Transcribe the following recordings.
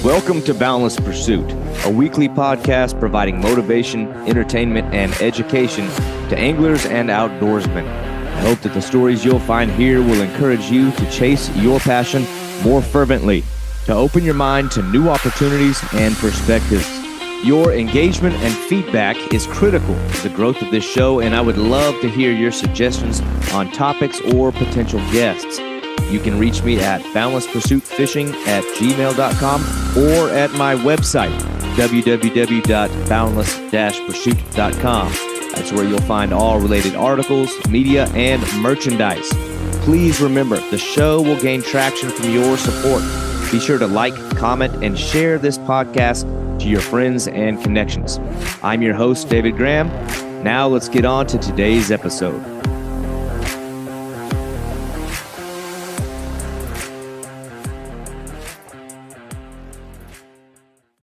Welcome to Boundless Pursuit, a weekly podcast providing motivation, entertainment, and education to anglers and outdoorsmen. I hope that the stories you'll find here will encourage you to chase your passion more fervently, to open your mind to new opportunities and perspectives. Your engagement and feedback is critical to the growth of this show, and I would love to hear your suggestions on topics or potential guests. You can reach me at boundlesspursuitfishing@gmail.com or at my website, www.boundless-pursuit.com. That's where you'll find all related articles, media, and merchandise. Please remember, the show will gain traction from your support. Be sure to like, comment, and share this podcast to your friends and connections. I'm your host, David Graham. Now let's get on to today's episode.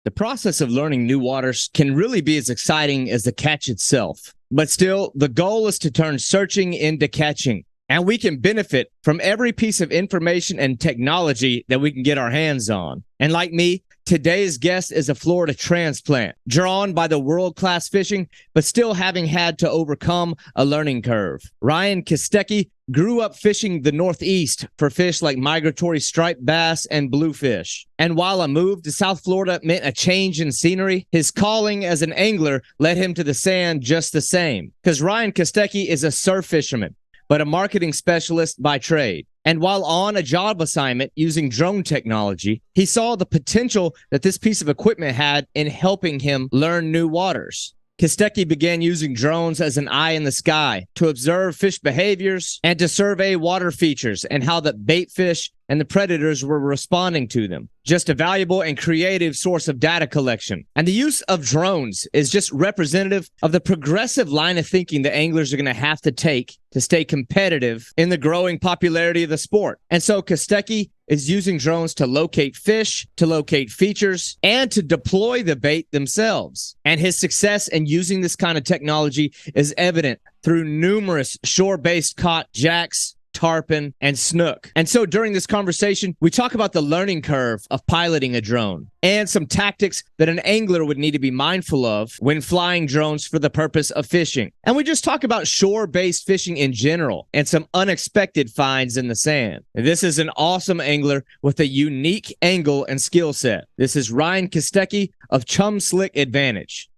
The process of learning new waters can really be as exciting as the catch itself. But still, the goal is to turn searching into catching. And we can benefit from every piece of information and technology that we can get our hands on. And like me, today's guest is a Florida transplant, drawn by the world-class fishing, but still having had to overcome a learning curve. Ryan Kostecki grew up fishing the Northeast for fish like migratory striped bass and bluefish. And while a move to South Florida meant a change in scenery, his calling as an angler led him to the sand just the same. Because Ryan Kostecki is a surf fisherman, but a marketing specialist by trade. And while on a job assignment using drone technology, he saw the potential that this piece of equipment had in helping him learn new waters. Kostecki began using drones as an eye in the sky to observe fish behaviors and to survey water features and how the bait fish and the predators were responding to them. Just a valuable and creative source of data collection. And the use of drones is just representative of the progressive line of thinking the anglers are going to have to take to stay competitive in the growing popularity of the sport. And so Kostecki is using drones to locate fish, to locate features, and to deploy the bait themselves. And his success in using this kind of technology is evident through numerous shore-based caught jacks, tarpon, and snook. And so during this conversation, we talk about the learning curve of piloting a drone and some tactics that an angler would need to be mindful of when flying drones for the purpose of fishing. And we just talk about shore-based fishing in general and some unexpected finds in the sand. This is an awesome angler with a unique angle and skill set. This is Ryan Kostecki of Chum Slick Advantage.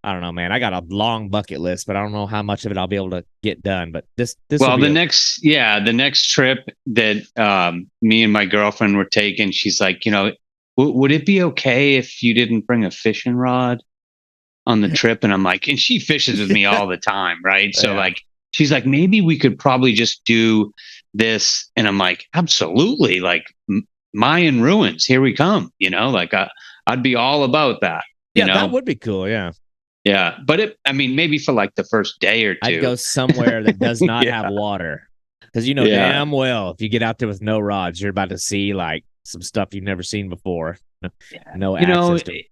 I don't know, man. I got a long bucket list, but I don't know how much of it I'll be able to get done. But this well, the next trip that me and my girlfriend were taking, she's like, would it be okay if you didn't bring a fishing rod on the trip? And I'm like, and she fishes with me all the time, right? So like, she's like, maybe we could probably just do this. And I'm like, absolutely, like Mayan ruins, here we come. Like I'd be all about that. Yeah, that would be cool. Yeah. Yeah, but maybe for like the first day or two. I'd go somewhere that does not have water. Because damn well, if you get out there with no rods, you're about to see like some stuff you've never seen before. No access to it.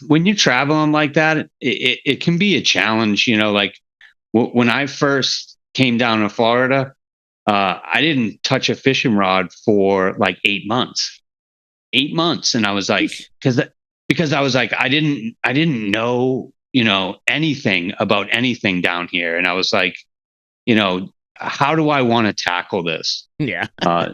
When you're traveling like that, it can be a challenge. Like when I first came down to Florida, I didn't touch a fishing rod for like 8 months. 8 months, and I was like, because I was like, I didn't know anything about anything down here. And I was like, how do I want to tackle this? Yeah.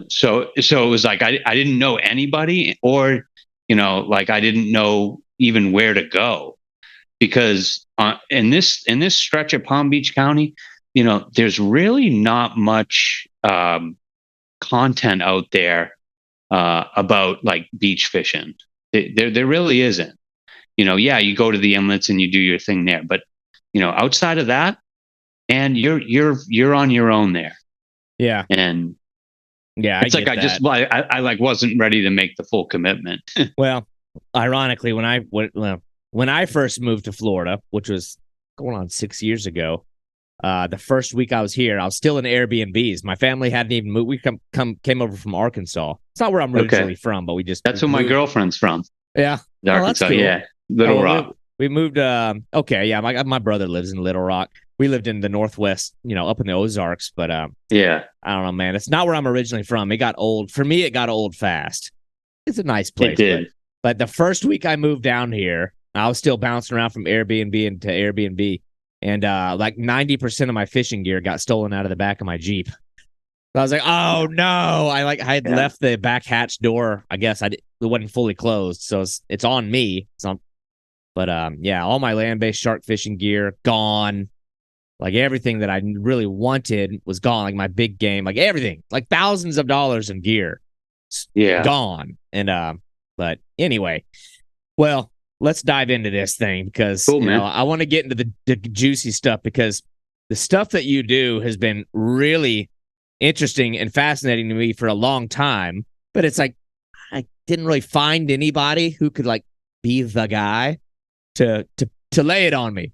So it was like, I didn't know anybody or, like I didn't know even where to go because in this stretch of Palm Beach County, there's really not much content out there about like beach fishing. There really isn't. You go to the inlets and you do your thing there, but outside of that, and you're on your own there. Yeah. And yeah, it's like I like wasn't ready to make the full commitment. Well, ironically, when I first moved to Florida, which was going on 6 years ago, the first week I was here, I was still in Airbnbs. My family hadn't even moved. We came over from Arkansas. It's not where I'm originally from, but that's where my girlfriend's from. Yeah. Arkansas. Cool. Yeah. Little Rock. We moved. My brother lives in Little Rock. We lived in the Northwest, up in the Ozarks. But I don't know, man. It's not where I'm originally from. It got old. For me, it got old fast. it's a nice It place. did. But the first week I moved down here, I was still bouncing around from Airbnb into Airbnb, and like 90% of my fishing gear got stolen out of the back of my Jeep. So I was like, oh no! I had left the back hatch door. I guess it wasn't fully closed, so it's on me. But yeah, all my land-based shark fishing gear gone. Like everything that I really wanted was gone. Like my big game, like everything, like thousands of dollars in gear, gone. And but anyway, well, let's dive into this thing because Cool, man. I want to get into the juicy stuff because the stuff that you do has been really interesting and fascinating to me for a long time. But it's like I didn't really find anybody who could like be the guy to lay it on me.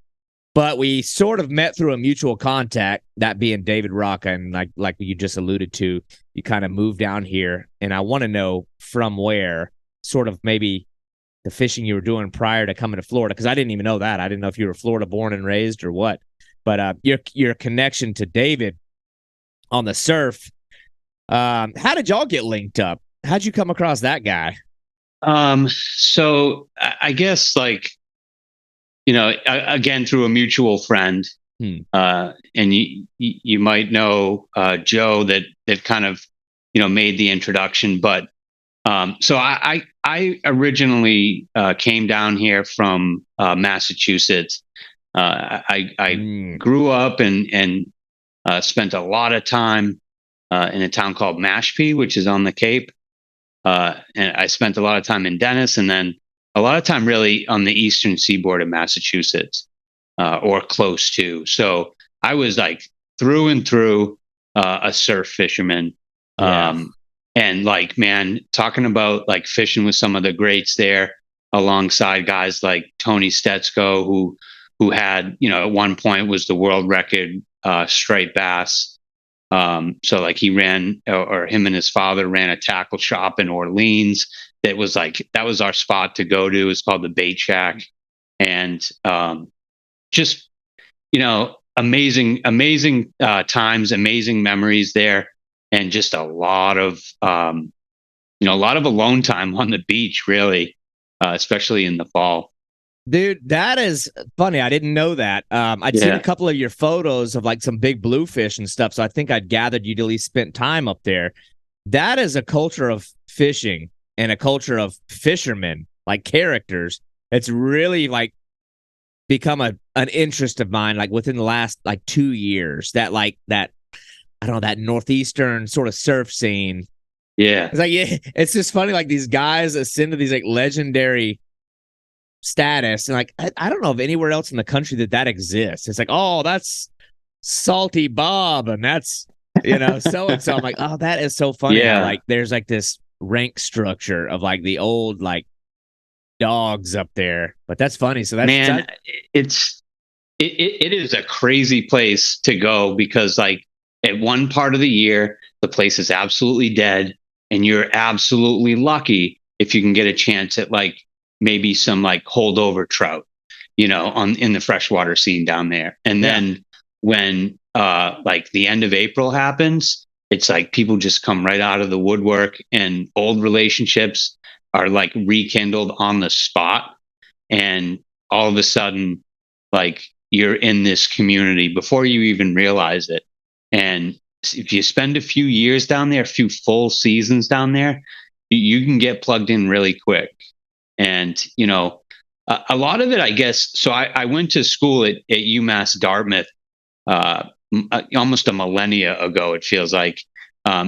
But we sort of met through a mutual contact, that being David Rocca, and like you just alluded to, you kind of moved down here, and I want to know from where, sort of maybe the fishing you were doing prior to coming to Florida, because I didn't even know that. I didn't know if you were Florida born and raised or what. But your connection to David on the surf, how did y'all get linked up? How'd you come across that guy? So I guess like, again, through a mutual friend, and you might know Joe that kind of, made the introduction. But so I originally came down here from Massachusetts. I grew up and spent a lot of time in a town called Mashpee, which is on the Cape. And I spent a lot of time in Dennis, and then a lot of time really on the eastern seaboard of Massachusetts, or close to. So I was like through and through a surf fisherman. And like, man, talking about like fishing with some of the greats there, alongside guys like Tony Stetsko, who had, at one point was the world record striped bass. So like he ran, or him and his father ran a tackle shop in Orleans. That was our spot to go to. It's called the Bait Shack. And just, amazing times, amazing memories there. And just a lot of alone time on the beach, really, especially in the fall. Dude, that is funny. I didn't know that. I'd seen a couple of your photos of like some big bluefish and stuff. So I think I'd gathered you'd at least spent time up there. That is a culture of fishing and a culture of fishermen, like characters. It's really like become an interest of mine, like within the last like 2 years. That I don't know, that northeastern sort of surf scene. Yeah. It's like, it's just funny. Like these guys ascend to these like legendary status, and like I don't know of anywhere else in the country that exists. It's like, oh, that's Salty Bob, and that's so and so. I'm like, oh, that is so funny. How, like there's like this rank structure of like the old like dogs up there, but that's funny. So that's, man, it is a crazy place to go, because like at one part of the year the place is absolutely dead, and you're absolutely lucky if you can get a chance at like maybe some like holdover trout, in the freshwater scene down there. And then when like the end of April happens, it's like people just come right out of the woodwork, and old relationships are like rekindled on the spot. And all of a sudden, like you're in this community before you even realize it. And if you spend a few years down there, a few full seasons down there, you can get plugged in really quick. And, a lot of it, I guess. So I went to school at UMass Dartmouth almost a millennia ago, it feels like.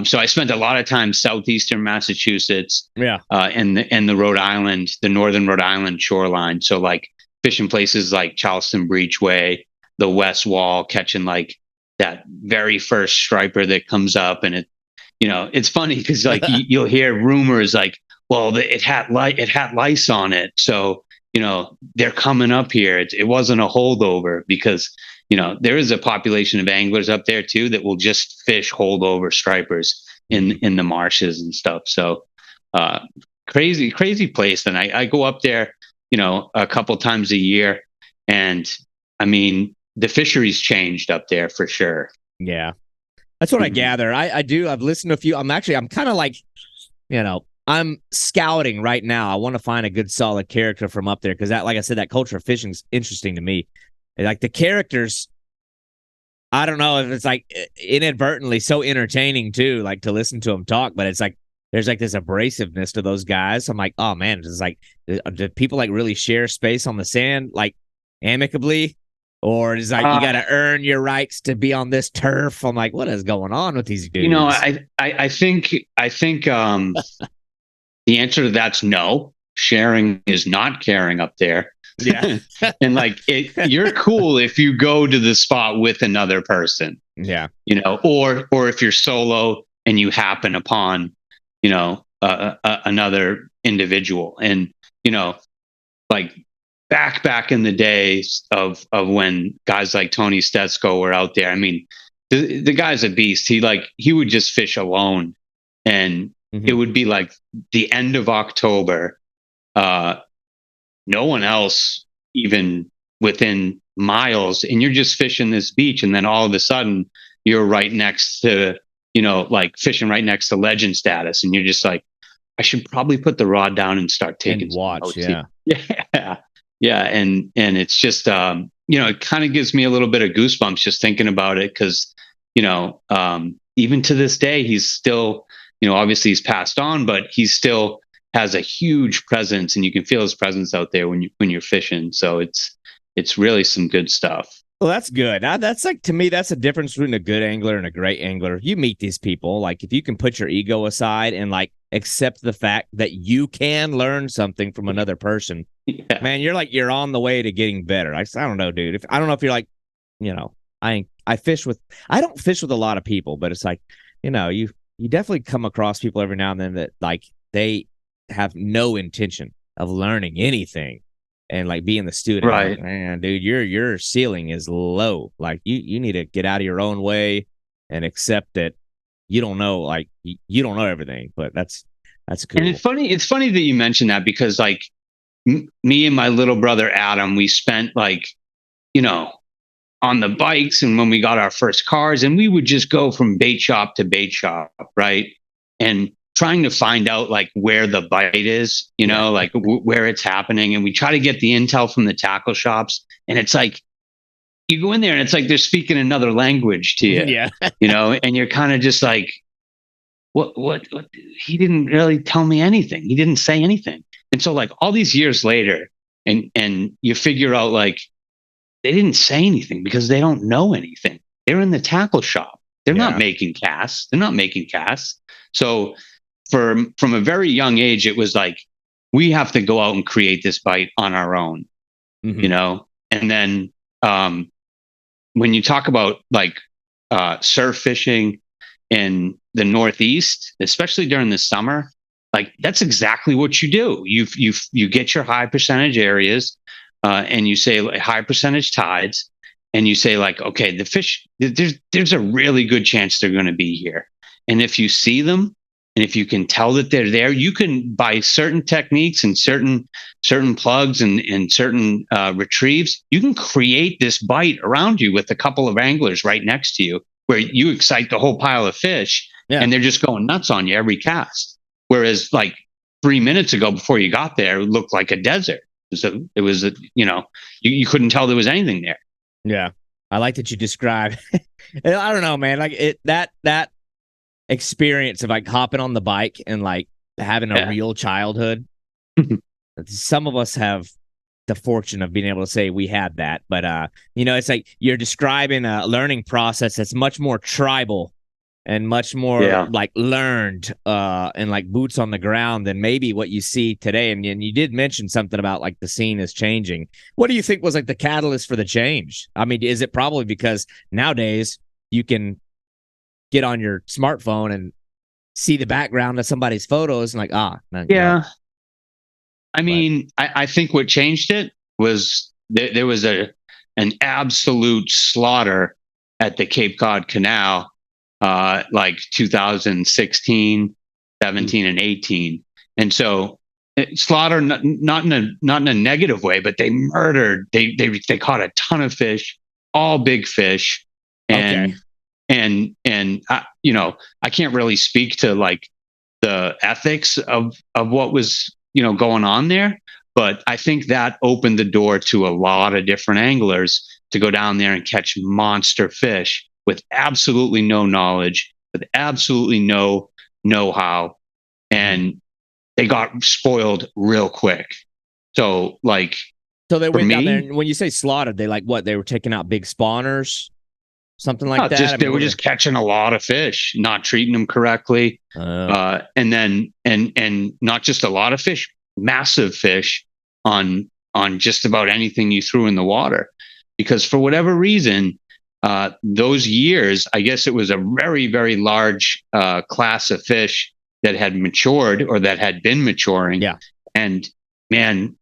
So I spent a lot of time southeastern Massachusetts, and the Rhode Island, the northern Rhode Island shoreline. So like fishing places like Charleston Breachway, the West Wall, catching like that very first striper that comes up. And it's funny because like you'll hear rumors like, well, it had lice on it, so they're coming up here. It wasn't a holdover, because there is a population of anglers up there too that will just fish holdover stripers in the marshes and stuff. So crazy place. And I go up there a couple times a year, and I mean the fisheries changed up there for sure. Yeah, that's what I gather. I do. I've listened to a few. I'm kind of like I'm scouting right now. I want to find a good solid character from up there because that, like I said, that culture of fishing is interesting to me. Like the characters, I don't know if it's like inadvertently so entertaining too, like to listen to them talk, but it's like there's like this abrasiveness to those guys. I'm like, oh man, it's like, do people like really share space on the sand like amicably? Or is like you got to earn your rights to be on this turf? I'm like, what is going on with these dudes? I think the answer to that's no. Sharing is not caring up there. Yeah. And like you're cool if you go to the spot with another person. Yeah. Or if you're solo and you happen upon, another individual. And, like back in the days of when guys like Tony Stetsko were out there. I mean, the guy's a beast. He would just fish alone, and it would be like the end of October. No one else even within miles, and you're just fishing this beach, and then all of a sudden you're right next to, like fishing right next to legend status, and you're just like, I should probably put the rod down and start taking and watch. Yeah. And it's just, it kind of gives me a little bit of goosebumps just thinking about it. Cause, even to this day, he's still, obviously he's passed on, but he still has a huge presence, and you can feel his presence out there when you're fishing. So it's really some good stuff. Well, that's good. That's like, to me, that's the difference between a good angler and a great angler. You meet these people, like if you can put your ego aside and like accept the fact that you can learn something from another person, man, you're on the way to getting better. I don't know, dude. I don't know if you're like, I don't fish with a lot of people, but it's like, you definitely come across people every now and then that like they have no intention of learning anything. And like being the student, right? Like, man, dude, your ceiling is low. Like you need to get out of your own way and accept that you don't know, like you don't know everything. But that's cool. And it's funny that you mentioned that, because like me and my little brother Adam, we spent like, on the bikes, and when we got our first cars, and we would just go from bait shop to bait shop, right? And trying to find out like where the bite is, like where it's happening. And we try to get the intel from the tackle shops. And it's like, you go in there and it's like they're speaking another language to you, yeah. And you're kind of just like, what? He didn't really tell me anything. He didn't say anything. And so like all these years later, and you figure out like, they didn't say anything because they don't know anything. They're in the tackle shop. They're not making casts. So from a very young age, it was like, we have to go out and create this bite on our own, And then when you talk about like surf fishing in the Northeast, especially during the summer, like that's exactly what you do. You get your high percentage areas, and you say like, high percentage tides, and you say like, okay, the fish, there's a really good chance they're going to be here, and if you see them, and if you can tell that they're there, you can, by certain techniques and certain plugs and certain retrieves, you can create this bite around you with a couple of anglers right next to you, where you excite the whole pile of fish, and they're just going nuts on you every cast. Whereas like 3 minutes ago, before you got there, it looked like a desert. So it was, you couldn't tell there was anything there. Yeah, I like that you describe. I don't know, man. Like that experience of like hopping on the bike and like having a real childhood. Some of us have the fortune of being able to say we had that, but it's like you're describing a learning process that's much more tribal and much more like learned and like boots on the ground than maybe what you see today. And you did mention something about like the scene is changing. What do you think was like the catalyst for the change? I mean, is it probably because nowadays you can get on your smartphone and see the background of somebody's photos and like, I mean, I think what changed it was there was an absolute slaughter at the Cape Cod Canal, like 2016, 17, and 18. And so slaughter, not in a negative way, but they murdered, they caught a ton of fish, all big fish. And I can't really speak to like the ethics of what was, going on there. But I think that opened the door to a lot of different anglers to go down there and catch monster fish with absolutely no knowledge, with absolutely no know-how, and they got spoiled real quick. So like, so they went down there, me, and when you say slaughtered, they like what? They were taking out big spawners, something like that. just they were just catching a lot of fish, not treating them correctly, and then and not just a lot of fish, massive fish on just about anything you threw in the water, because for whatever reason, those years, I guess it was a very, very large class of fish that had matured or that had been maturing. Yeah. And man,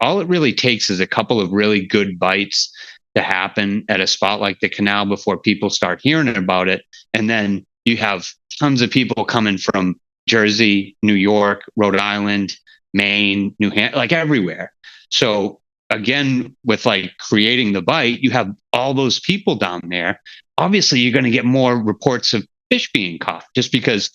all it really takes is a couple of really good bites to happen at a spot like the canal before people start hearing about it. And then you have tons of people coming from Jersey, New York, Rhode Island, Maine, New Hampshire, like everywhere. So again, with like creating the bite, you have all those people down there. Obviously, you're going to get more reports of fish being caught just because,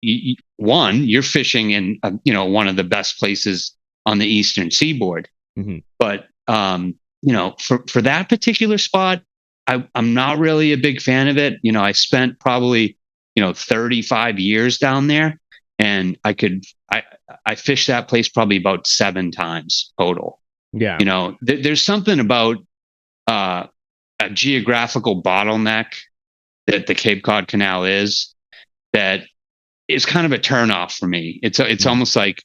you're fishing in, one of the best places on the Eastern Seaboard. Mm-hmm. But, for that particular spot, I'm not really a big fan of it. I spent probably, 35 years down there, and I fished that place probably about 7 times total. Yeah. There's something about a geographical bottleneck that the Cape Cod Canal is that is kind of a turnoff for me. It's almost like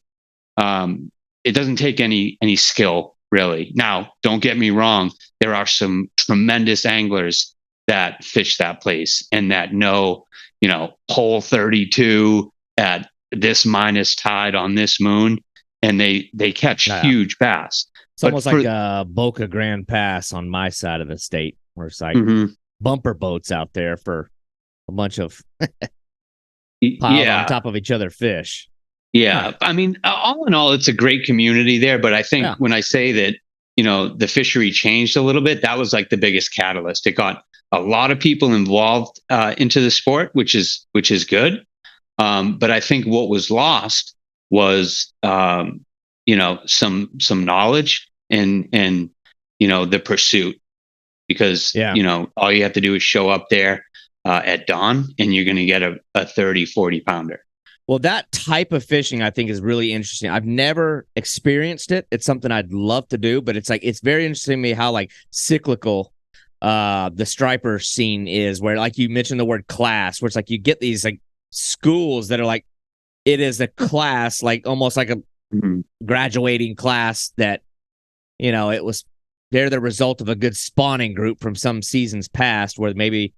it doesn't take any skill really. Now, don't get me wrong. There are some tremendous anglers that fish that place and that know, hole 32 at this minus tide on this moon, and they catch huge bass. It's almost like a Boca Grande Pass on my side of the state, where it's like bumper boats out there for a bunch of piled on top of each other fish. Yeah. I mean, all in all, it's a great community there. But I think when I say that, the fishery changed a little bit, that was like the biggest catalyst. It got a lot of people involved into the sport, which is good. But I think what was lost was, some knowledge and the pursuit, because, all you have to do is show up there at dawn and you're going to get a 30, 40 pounder. Well, that type of fishing, I think, is really interesting. I've never experienced it. It's something I'd love to do, but it's very interesting to me how like cyclical the striper scene is, where like you mentioned the word class, where it's like you get these like schools that are like, it is a class, like almost like a graduating class that, they're the result of a good spawning group from some seasons past, where maybe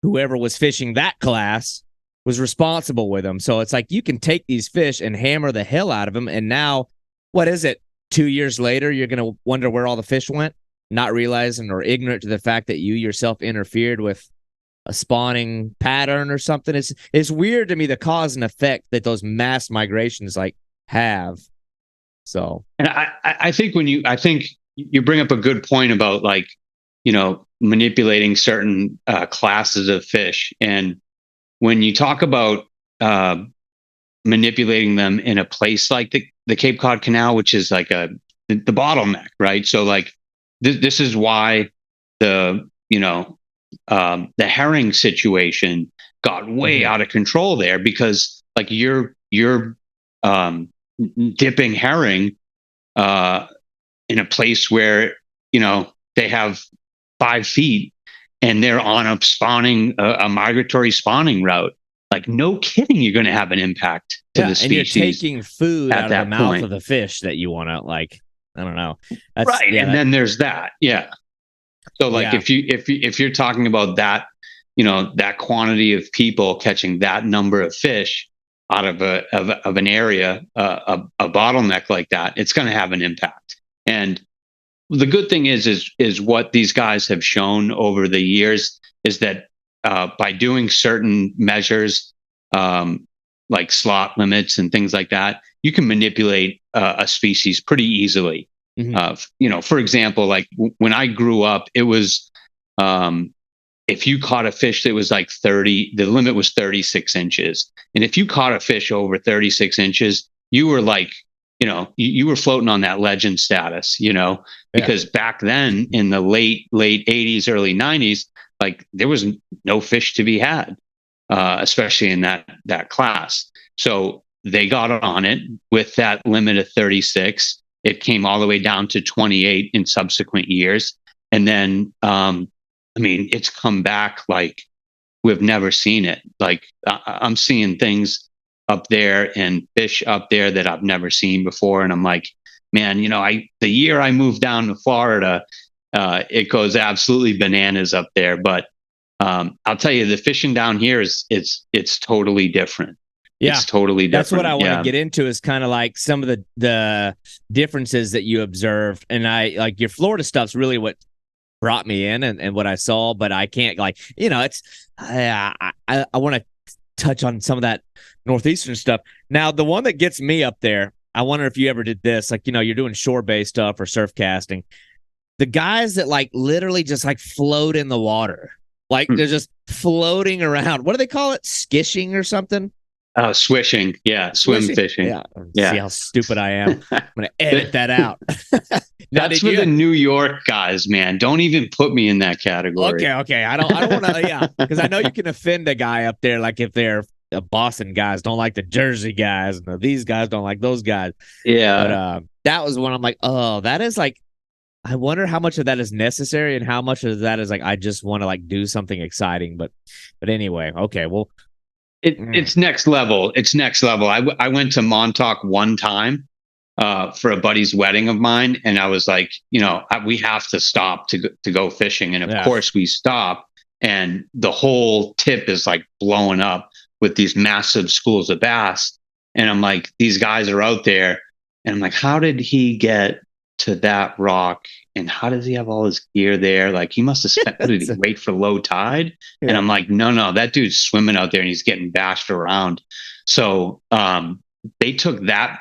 whoever was fishing that class was responsible with them. So it's like you can take these fish and hammer the hell out of them. And now, what is it? 2 years later, you're going to wonder where all the fish went, not realizing or ignorant to the fact that you yourself interfered with a spawning pattern or something. It's weird to me, the cause and effect that those mass migrations like have. So, and I think you bring up a good point about like, manipulating certain classes of fish. And when you talk about manipulating them in a place like the Cape Cod Canal, which is like the bottleneck, right? So like this is why the herring situation got way out of control there, because like you're dipping herring in a place where they have 5 feet and they're on a migratory spawning route. Like, no kidding, you're going to have an impact to the species. And you're taking food out of the mouth of the fish that you want to, like, I don't know. That's, right. Yeah, and then there's that. Yeah. So like if you're talking about that, that quantity of people catching that number of fish out of an area, a bottleneck like that, it's going to have an impact. And the good thing is what these guys have shown over the years is that by doing certain measures, like slot limits and things like that, you can manipulate a species pretty easily. Mm-hmm. For example, like when I grew up, it was if you caught a fish that was like 30, the limit was 36 inches. And if you caught a fish over 36 inches, you were like, you were floating on that legend status, because back then in the late 80s, early 90s, like there was no fish to be had, especially in that class. So they got on it with that limit of 36. It came all the way down to 28 in subsequent years. And then, it's come back like we've never seen it. Like I'm seeing things up there and fish up there that I've never seen before. And I'm like, man, the year I moved down to Florida, it goes absolutely bananas up there. But I'll tell you, the fishing down here it's totally different. Yeah, it's totally different. That's what I want to get into, is kind of like some of the differences that you observed. And I like your Florida stuff's really what brought me in and what I saw, but I can't it's I want to touch on some of that northeastern stuff. Now, the one that gets me up there, I wonder if you ever did this, like, you're doing shore-based stuff or surf casting. The guys that like literally just like float in the water, like they're just floating around. What do they call it? Skishing or something? Swishing. Yeah. Swim fishing. Yeah. See how stupid I am. I'm going to edit that out. That's for the New York guys, man. Don't even put me in that category. Okay. I don't want to, yeah. Because I know you can offend a guy up there, like if they're Boston guys don't like the Jersey guys, and these guys don't like those guys. Yeah. But that was when I'm like, oh, that is like, I wonder how much of that is necessary and how much of that is like, I just want to like do something exciting. But anyway, okay, well. It's next level. It's next level. I went to Montauk one time for a buddy's wedding of mine, and I was like, we have to stop to go fishing, and of course we stop, and the whole tip is like blowing up with these massive schools of bass, and I'm like, these guys are out there, and I'm like, how did he get to that rock? And how does he have all his gear there? Like, he must have spent, did he wait for low tide? Yeah. And I'm like, no, that dude's swimming out there and he's getting bashed around. So they took that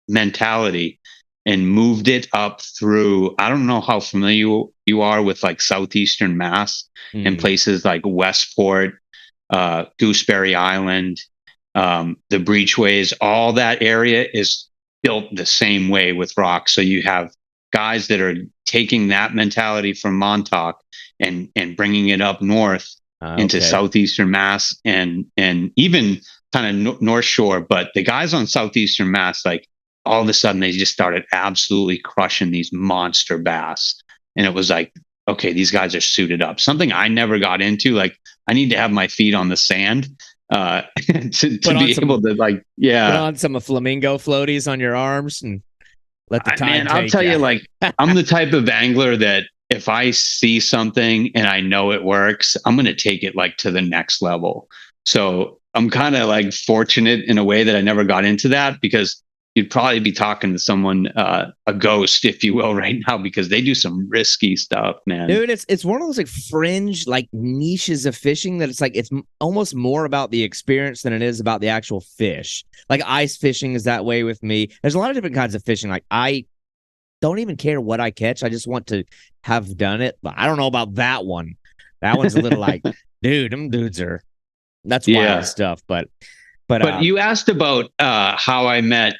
mentality and moved it up through, I don't know how familiar you are with like Southeastern Mass and places like Westport, Gooseberry Island, the Breachways, all that area is built the same way with rocks. So you have guys that are taking that mentality from Montauk and bringing it up north into Southeastern Mass and even kind of North Shore. But the guys on Southeastern Mass, like all of a sudden they just started absolutely crushing these monster bass. And it was like, okay, these guys are suited up. Something I never got into. Like, I need to have my feet on the sand to be able to like, put on some flamingo floaties on your arms and let the tide take I'll tell you, like, I'm the type of angler that if I see something and I know it works, I'm going to take it like to the next level. So I'm kind of like fortunate in a way that I never got into that, because you'd probably be talking to someone, a ghost, if you will, right now, because they do some risky stuff, man. Dude, it's one of those like fringe, like niches of fishing that it's like, it's almost more about the experience than it is about the actual fish. Like ice fishing is that way with me. There's a lot of different kinds of fishing. Like I don't even care what I catch. I just want to have done it. But I don't know about that one. That one's a little like, dude, them dudes are, that's wild stuff. But you asked about how I met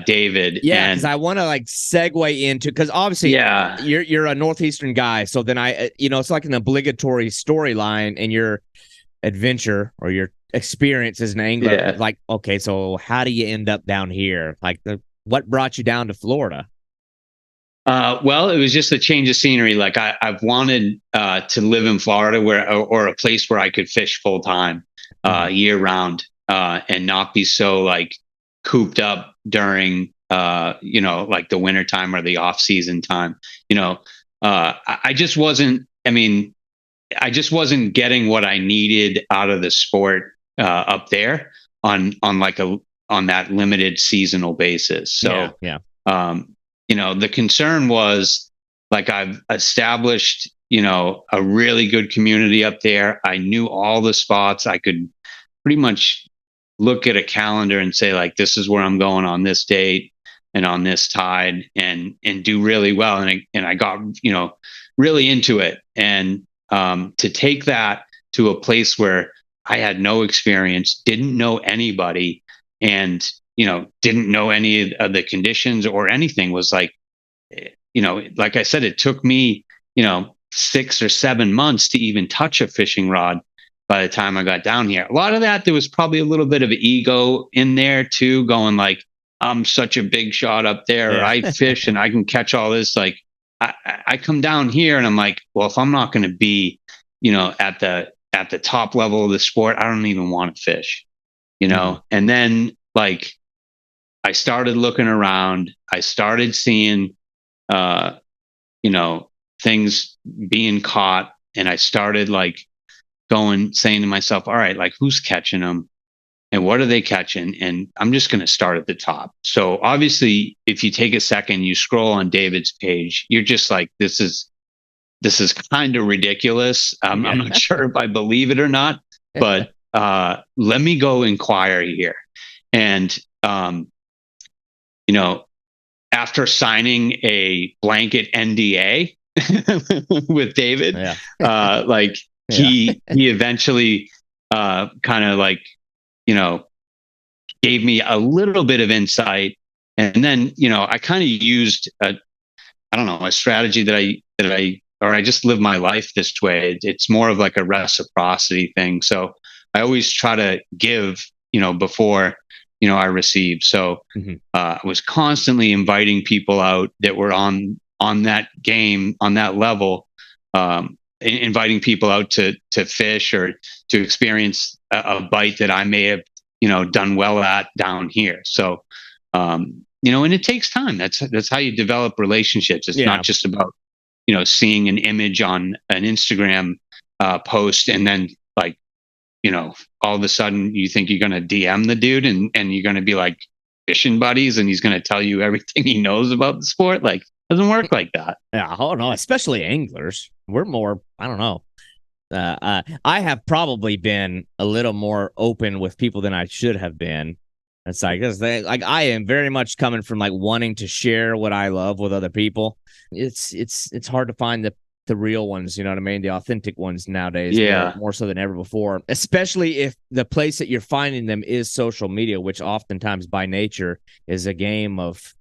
David. Yeah, because I want to like segue into, because obviously you're a Northeastern guy, so then I it's like an obligatory storyline in your adventure or your experience as an angler. Yeah. Like, okay, so how do you end up down here? Like, what brought you down to Florida? Well, it was just a change of scenery. Like I've wanted to live in Florida or a place where I could fish full time, year round, and not be so like cooped up during like the winter time or the off season time. I just wasn't getting what I needed out of the sport up there on that limited seasonal basis. So the concern was, like, I've established a really good community up there. I knew all the spots. I could pretty much look at a calendar and say, like, this is where I'm going on this date and on this tide, and do really well. And I got, really into it. And to take that to a place where I had no experience, didn't know anybody, and didn't know any of the conditions or anything was like, like I said, it took me 6 or 7 months to even touch a fishing rod by the time I got down here. A lot of that, there was probably a little bit of ego in there too, going like, I'm such a big shot up there. Yeah. I fish and I can catch all this. Like I come down here and I'm like, well, if I'm not going to be, at the top level of the sport, I don't even want to fish, And then like I started looking around, I started seeing, things being caught, and I started like saying to myself, all right, like who's catching them and what are they catching? And I'm just going to start at the top. So obviously, if you take a second, you scroll on David's page, you're just like, this is kind of ridiculous. I'm not sure if I believe it or not, but let me go inquire here. And, after signing a blanket NDA with David, he eventually kind of like, gave me a little bit of insight. And then, I kind of used a strategy that I just live my life this way. It's more of like a reciprocity thing. So I always try to give, before, I receive. So I was constantly inviting people out that were on that game, on that level, inviting people out to fish or to experience a bite that I may have, done well at down here. So, and it takes time. That's how you develop relationships. It's not just about, seeing an image on an Instagram post and then like, all of a sudden you think you're going to DM the dude and you're going to be like fishing buddies and he's going to tell you everything he knows about the sport. Like, it doesn't work like that. Yeah. Oh no, especially anglers. We're more, I don't know. I have probably been a little more open with people than I should have been. It's like, I am very much coming from like wanting to share what I love with other people. It's hard to find the real ones, you know what I mean? The authentic ones nowadays, more so than ever before, especially if the place that you're finding them is social media, which oftentimes by nature is a game of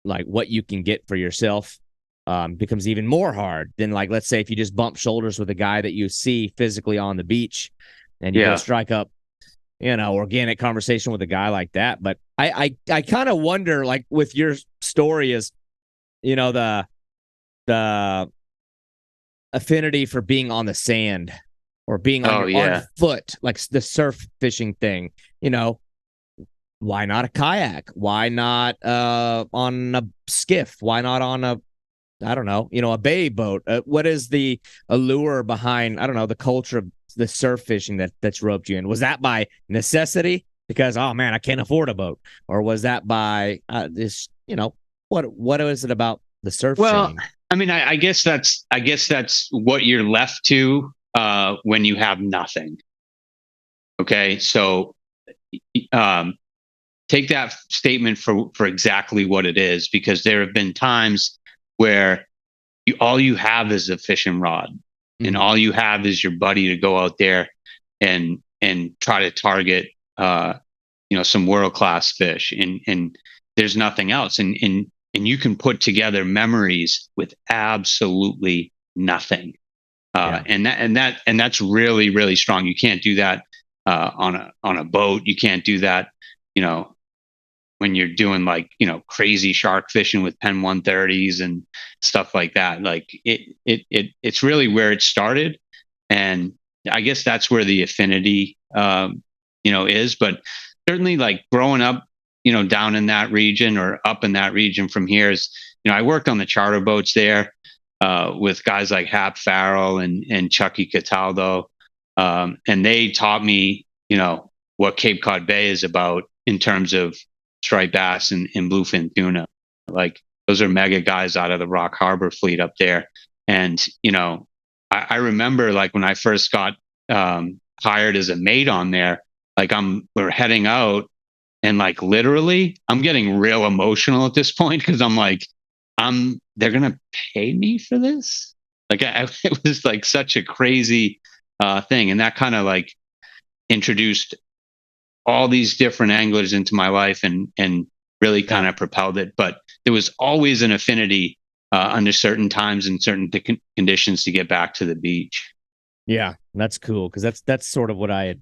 like what you can get for yourself. Becomes even more hard than like, let's say if you just bump shoulders with a guy that you see physically on the beach and you go strike up, organic conversation with a guy like that. But I kind of wonder, like with your story is, the affinity for being on the sand or being on foot, like the surf fishing thing, why not a kayak? Why not on a skiff? Why not on a bay boat? What is the allure behind, the culture of the surf fishing that's roped you in? Was that by necessity because, oh man, I can't afford a boat? Or was that by what is it about the surf scene? I mean, I guess that's what you're left to when you have nothing. Okay. So take that statement for exactly what it is, because there have been times where all you have is a fishing rod, and all you have is your buddy to go out there and try to target, some world-class fish, and there's nothing else. And you can put together memories with absolutely nothing. And that's really, really strong. You can't do that on a boat. You can't do that, when you're doing like, crazy shark fishing with Pen 130s and stuff like that. Like it's really where it started. And I guess that's where the affinity, is. But certainly like growing up, down in that region or up in that region from here is, I worked on the charter boats there with guys like Hap Farrell and Chucky Cataldo. And they taught me, what Cape Cod Bay is about in terms of striped bass and bluefin tuna. Like those are mega guys out of the Rock Harbor fleet up there. And, I remember like when I first got hired as a mate on there, like we're heading out, and like literally I'm getting real emotional at this point, because I'm like, they're gonna pay me for this? Like it was like such a crazy thing, and that kind of like introduced all these different anglers into my life, and really kind of propelled it. But there was always an affinity under certain times and certain conditions to get back to the beach. Yeah, that's cool because that's sort of what I'd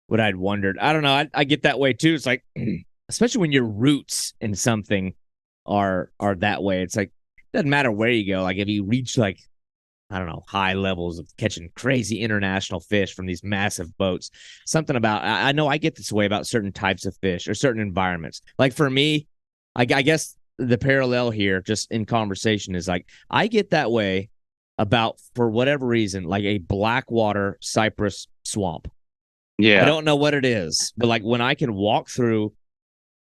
wondered. I don't know. I get that way too. It's like, especially when your roots in something are that way. It's like it doesn't matter where you go. Like if you reach like, I don't know, high levels of catching crazy international fish from these massive boats. Something about I know I get this way about certain types of fish or certain environments. Like for me, I guess the parallel here, just in conversation, is like I get that way about, for whatever reason, like a blackwater cypress swamp. I Yeah, don't know what it is, but like when I can walk through,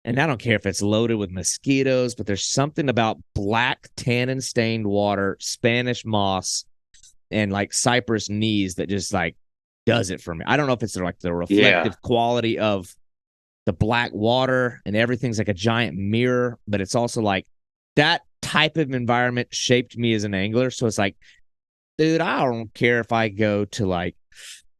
and I don't care if it's loaded with mosquitoes, but there's something about black tannin stained water, Spanish moss, and like cypress knees that just like does it for me. I don't know if it's like the yeah, reflective quality of the black water and everything's like a giant mirror, but it's also like that type of environment shaped me as an angler. So it's like, dude, I don't care if I go to like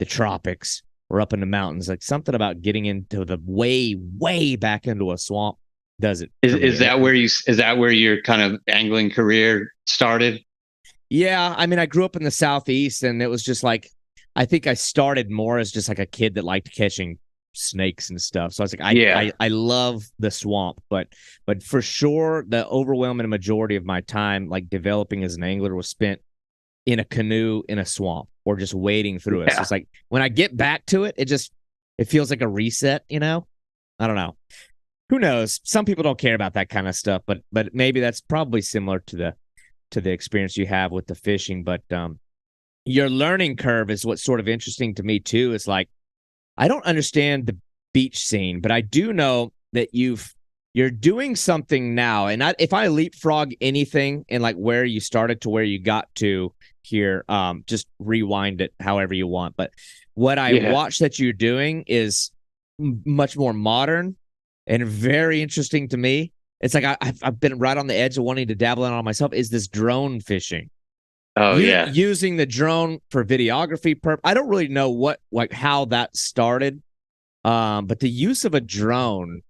the tropics or up in the mountains. Like something about getting into the way back into a swamp does it for me. is that where your kind of angling career started? Yeah, I mean, I grew up in the southeast, and it was just like I think I started more as just like a kid that liked catching snakes and stuff. So I was like, Yeah, I love the swamp, but for sure, the overwhelming majority of my time, like developing as an angler, was spent in a canoe in a swamp or just wading through it. So yeah. it's like when I get back to it, it feels like a reset. I don't know. Who knows? Some people don't care about that kind of stuff, but maybe that's probably similar to the experience you have with the fishing. But your learning curve is what's sort of interesting to me too. It's like I don't understand the beach scene, but I do know that you're doing something now. And if I leapfrog anything and like where you started to where you got to here, just rewind it however you want. But what I Yeah. watch that you're doing is much more modern and very interesting to me. It's like I've been right on the edge of wanting to dabble in on myself. Is this drone fishing? Oh You yeah. using the drone for videography I don't really know how that started. But the use of a drone,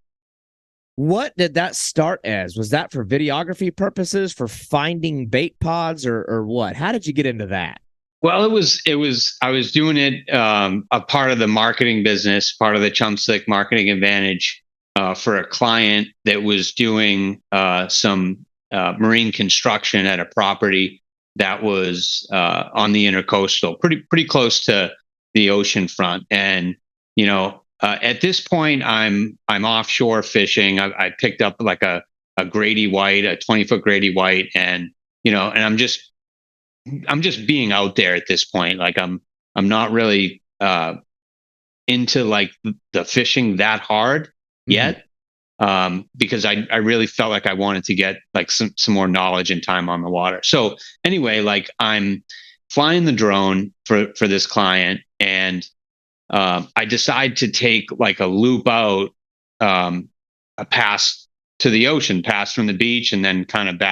what did that start as? Was that for videography purposes, for finding bait pods, or what? How did you get into that? Well, it was I was doing it a part of the marketing business, part of the Chum marketing advantage for a client that was doing some marine construction at a property that was on the intercoastal, pretty close to the ocean front. And at this point, I'm offshore fishing. I picked up like a Grady White, a 20-foot Grady White, and and I'm just being out there at this point. Like I'm not really into like the fishing that hard Mm-hmm. yet. Because I really felt like I wanted to get like some more knowledge and time on the water. So anyway, like I'm flying the drone for this client, and I decide to take like a loop out, a pass to the ocean, pass from the beach, and then kind of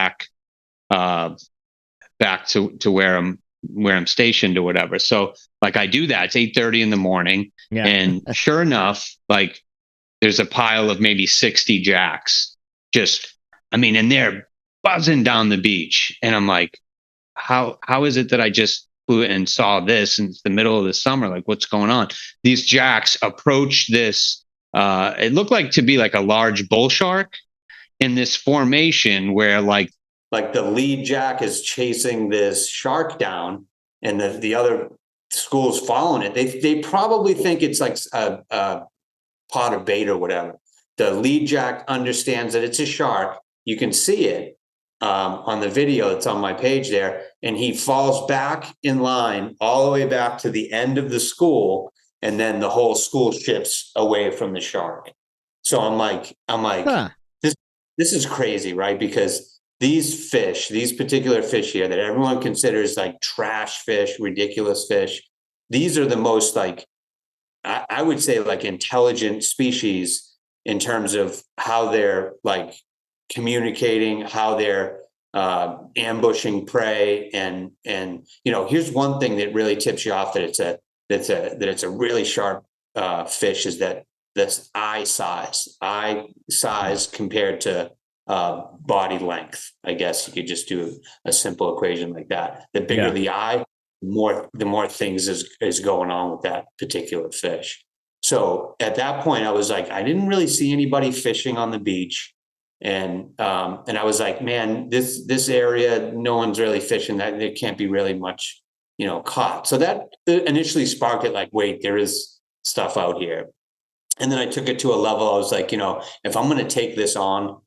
uh, back to where I'm stationed or whatever. So like I do that. It's 8:30 in the morning, Yeah. and sure enough, like there's a pile of maybe 60 jacks. Just, I mean, and they're buzzing down the beach, and I'm like, how is it that I just flew and saw this in the middle of the summer? Like, what's going on? These jacks approach this. It looked like to be like a large bull shark in this formation where like the lead jack is chasing this shark down, and the other school's following it. They probably think it's like a pot of bait or whatever. The lead jack understands that it's a shark. You can see it on the video that's on my page there, and he falls back in line all the way back to the end of the school, and then the whole school shifts away from the shark. So I'm like, Huh. this is crazy, right? Because these particular fish here that everyone considers like trash fish, ridiculous fish, these are the most like, I would say like intelligent species in terms of how they're like communicating, how they're ambushing prey. And, here's one thing that really tips you off that it's a really sharp fish, is that's eye size compared to body length. I guess you could just do a simple equation like that. The bigger the eye, the more things is going on with that particular fish. So at that point, I was like, I didn't really see anybody fishing on the beach. And I was like, man, this area, no one's really fishing. That there can't be really much, caught. So that initially sparked it, like, wait, there is stuff out here. And then I took it to a level. I was like, if I'm going to take this on,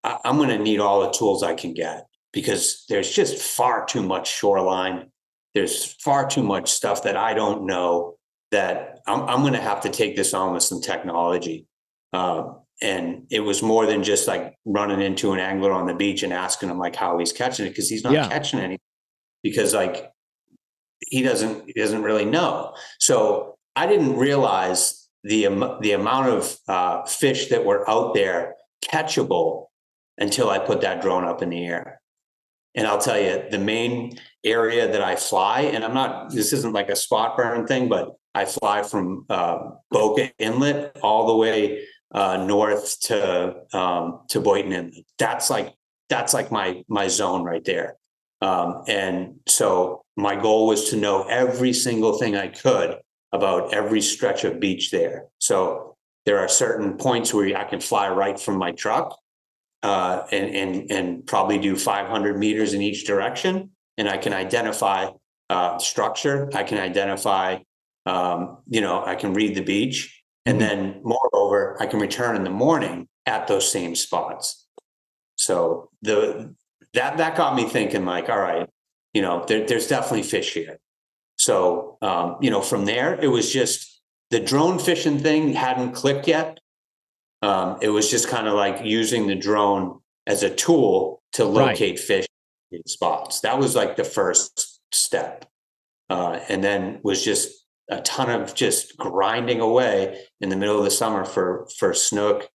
I'm going to need all the tools I can get, because there's just far too much shoreline. There's far too much stuff that I don't know, that I'm going to have to take this on with some technology. And it was more than just like running into an angler on the beach and asking him like how he's catching it, because he's not catching anything, because like he doesn't really know. So I didn't realize the amount of fish that were out there catchable until I put that drone up in the air. And I'll tell you, the main area that I fly, and this isn't like a spot burn thing, but I fly from Boca Inlet all the way north to Boynton Inlet. That's like my zone right there. And so my goal was to know every single thing I could about every stretch of beach there. So there are certain points where I can fly right from my truck and probably do 500 meters in each direction. And I can identify structure. I can identify, I can read the beach. And then moreover, I can return in the morning at those same spots. So that got me thinking like, all right, there's definitely fish here. So, from there, it was just the drone fishing thing hadn't clicked yet. It was just kind of like using the drone as a tool to locate fish in spots. That was like the first step. And then was just a ton of just grinding away in the middle of the summer for snook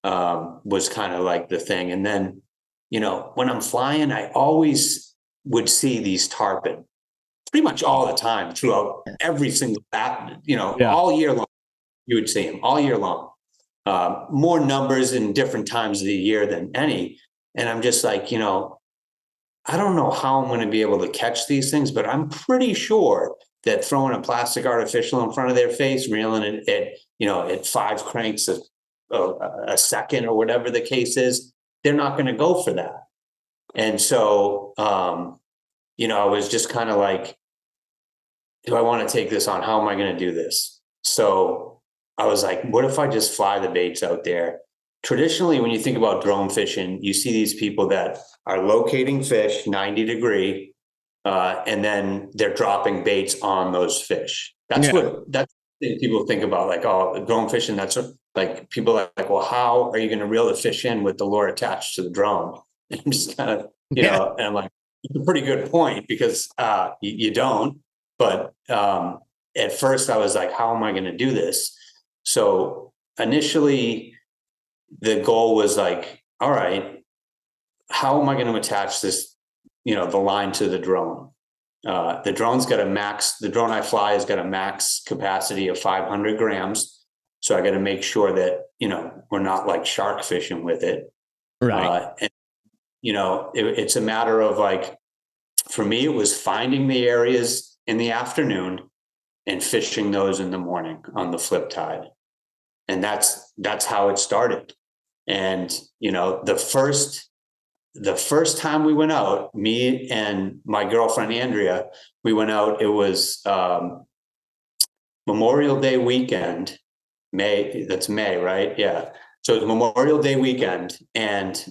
was kind of like the thing. And then, when I'm flying, I always would see these tarpon pretty much all the time throughout every single, all year long. You would see them all year long. More numbers in different times of the year than any. And I'm just like, I don't know how I'm going to be able to catch these things, but I'm pretty sure that throwing a plastic artificial in front of their face, reeling it at 5 cranks a second or whatever the case is, they're not going to go for that. And so, I was just kind of like, do I want to take this on? How am I going to do this? So I was like, what if I just fly the baits out there? Traditionally, when you think about drone fishing, you see these people that are locating fish 90 degree, and then they're dropping baits on those fish. That's what people think about, like, oh, drone fishing. That's like people are like, well, how are you going to reel the fish in with the lure attached to the drone? And I'm just kind of, and I'm like, it's a pretty good point, because you don't. But at first I was like, how am I going to do this? So initially the goal was like, all right, how am I going to attach this, the line to the drone? The drone I fly has got a max capacity of 500 grams. So I got to make sure that, we're not like shark fishing with it. Right. And, it's a matter of like, for me, it was finding the areas in the afternoon and fishing those in the morning on the flip tide. And that's how it started. And, the first time we went out, me and my girlfriend, Andrea, we went out, it was Memorial Day weekend, that's May, right? Yeah. So it was Memorial Day weekend. And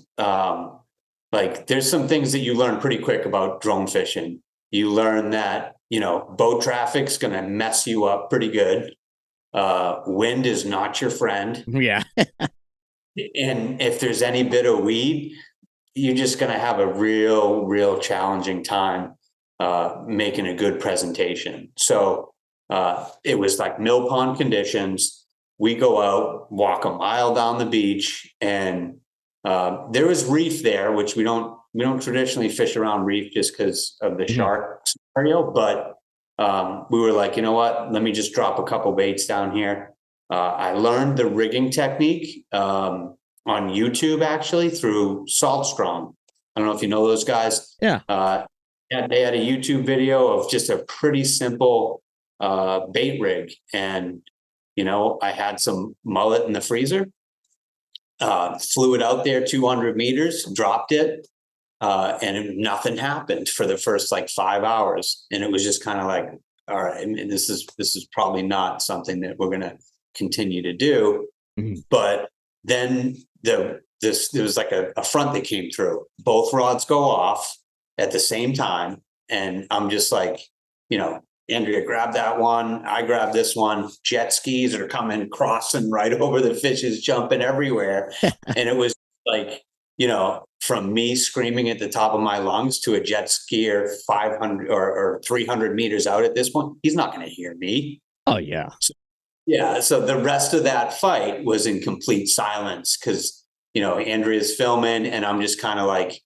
there's some things that you learn pretty quick about drone fishing. You learn that, boat traffic's going to mess you up pretty good. Wind is not your friend. Yeah. And if there's any bit of weed, you're just going to have a real challenging time making a good presentation. So it was like mill pond conditions. We go out, walk a mile down the beach, and There was reef there, which we don't traditionally fish around reef just because of the shark scenario. But we were like, you know what? Let me just drop a couple baits down here. I learned the rigging technique on YouTube, actually, through Saltstrong. I don't know if you know those guys. Yeah. And they had a YouTube video of just a pretty simple bait rig. And, you know, I had some mullet in the freezer, flew it out there 200 meters, dropped it, and nothing happened for the first like 5 hours. And it was just kind of like, all right, I mean, this is probably not something that we're going to continue to do. But then there was like a front that came through. Both rods go off at the same time. And I'm just like, you know, Andrea, grab that one. I grab this one. Jet skis are coming, crossing right over the fishes, jumping everywhere. And it was like, you know, from me screaming at the top of my lungs to a jet skier 500 or 300 meters out at this point, he's not going to hear me. Oh, yeah. So the rest of that fight was in complete silence because, you know, Andrea's filming and I'm just kind of like,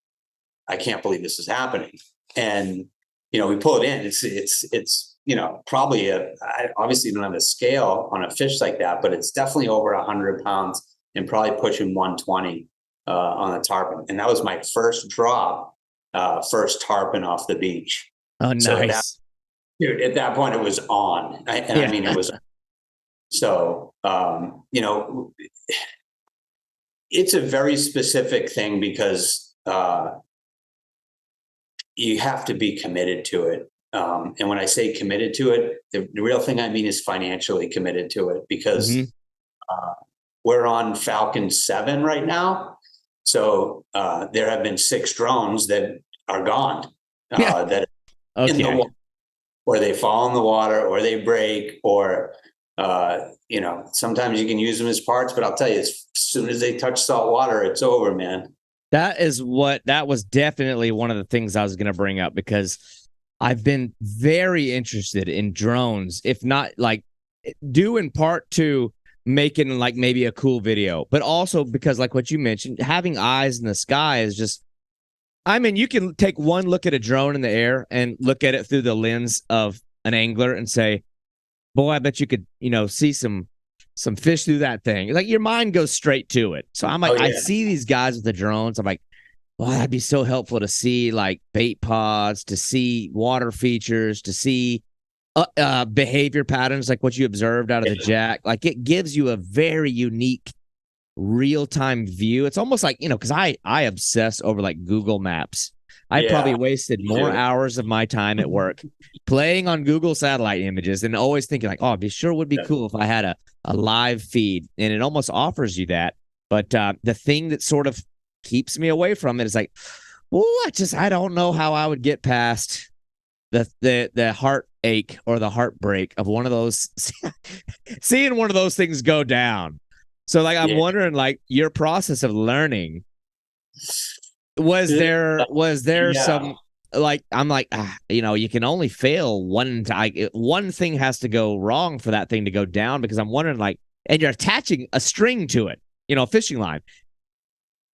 I can't believe this is happening. And, you know, we pull it in. It's you know, probably I obviously don't have a scale on a fish like that, but it's definitely over 100 pounds and probably pushing 120 on a tarpon. And that was my first drop, first tarpon off the beach. Oh, nice. So at that point it was on. I mean, it was. So, you know, it's a very specific thing because you have to be committed to it. And when I say committed to it, the real thing I mean is financially committed to it because we're on Falcon 7 right now. So there have been 6 drones that are gone, that in the water, or they fall in the water, or they break, or you know, sometimes you can use them as parts. But I'll tell you, as soon as they touch salt water, it's over, man. That was definitely one of the things I was going to bring up because I've been very interested in drones, if not like due in part to making like maybe a cool video, but also because like what you mentioned, having eyes in the sky is just, I mean, you can take one look at a drone in the air and look at it through the lens of an angler and say, boy, I bet you could, you know, see some fish through that thing. Like your mind goes straight to it. So I'm like, I see these guys with the drones. I'm like, well, that'd be so helpful to see like bait pods, to see water features, to see behavior patterns like what you observed out of the jack. Like it gives you a very unique real-time view. It's almost like, you know, because I obsess over like Google Maps. I probably wasted more hours of my time at work playing on Google satellite images and always thinking like, oh, it sure would be cool if I had a live feed. And it almost offers you that. But the thing that sort of keeps me away from it is like, well, I don't know how I would get past the heartache or the heartbreak of one of those, seeing one of those things go down. So like, I'm wondering like your process of learning, was there some, like, I'm like, you know, you can only fail one thing has to go wrong for that thing to go down, because I'm wondering like, and you're attaching a string to it, you know, a fishing line.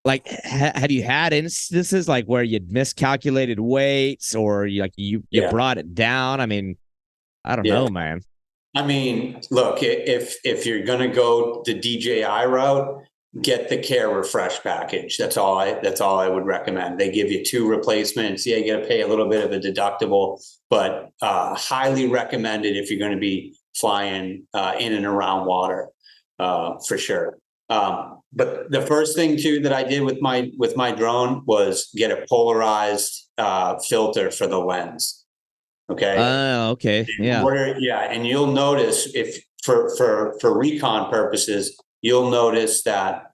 Like, have you had instances like where you'd miscalculated weights or you brought it down? I mean, I don't know, man. I mean, look, if you're going to go the DJI route, get the Care Refresh package. That's all I would recommend. They give you 2 replacements. Yeah, you got to pay a little bit of a deductible, but highly recommended if you're going to be flying in and around water, for sure. But the first thing too that I did with my drone was get a polarized filter for the lens. Okay. Okay. Yeah. And you'll notice if for recon purposes, you'll notice that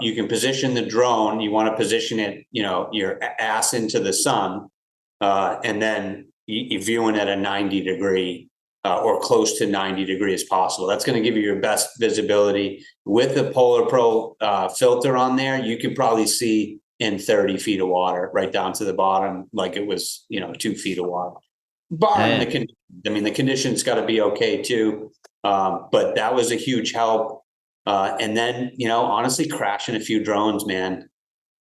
you can position the drone. You want to position it, you know, your ass into the sun, and then you're viewing at a 90 degree or close to 90 degrees possible. That's going to give you your best visibility. With the Polar Pro filter on there, you can probably see in 30 feet of water right down to the bottom, like it was, you know, 2 feet of water. Barring the conditions got to be okay too. But that was a huge help. And then, you know, honestly, crashing a few drones, man.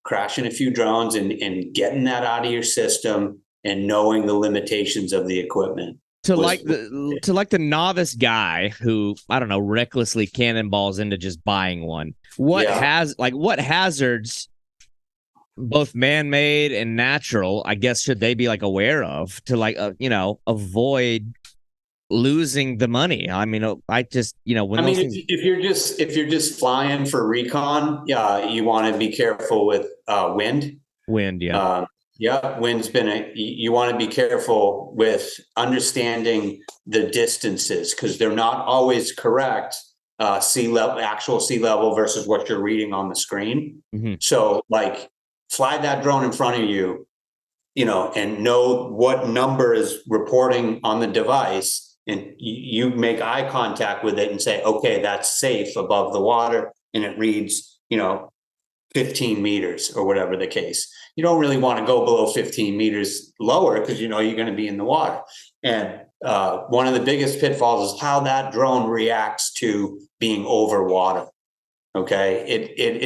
crashing a few drones and getting that out of your system and knowing the limitations of the equipment. To like the novice guy who, I don't know, recklessly cannonballs into just buying one. What hazards, both man-made and natural, I guess, should they be like aware of to like avoid losing the money? I mean, I just, when those things... if you're just flying for recon, you want to be careful with wind. Wind's you want to be careful with understanding the distances, because they're not always correct. Actual sea level versus what you're reading on the screen. Mm-hmm. So like, fly that drone in front of you, and know what number is reporting on the device, and you make eye contact with it and say, okay, that's safe above the water, and it reads, 15 meters or whatever the case. You don't really want to go below 15 meters lower, because you're going to be in the water. And one of the biggest pitfalls is how that drone reacts to being over water. Okay, it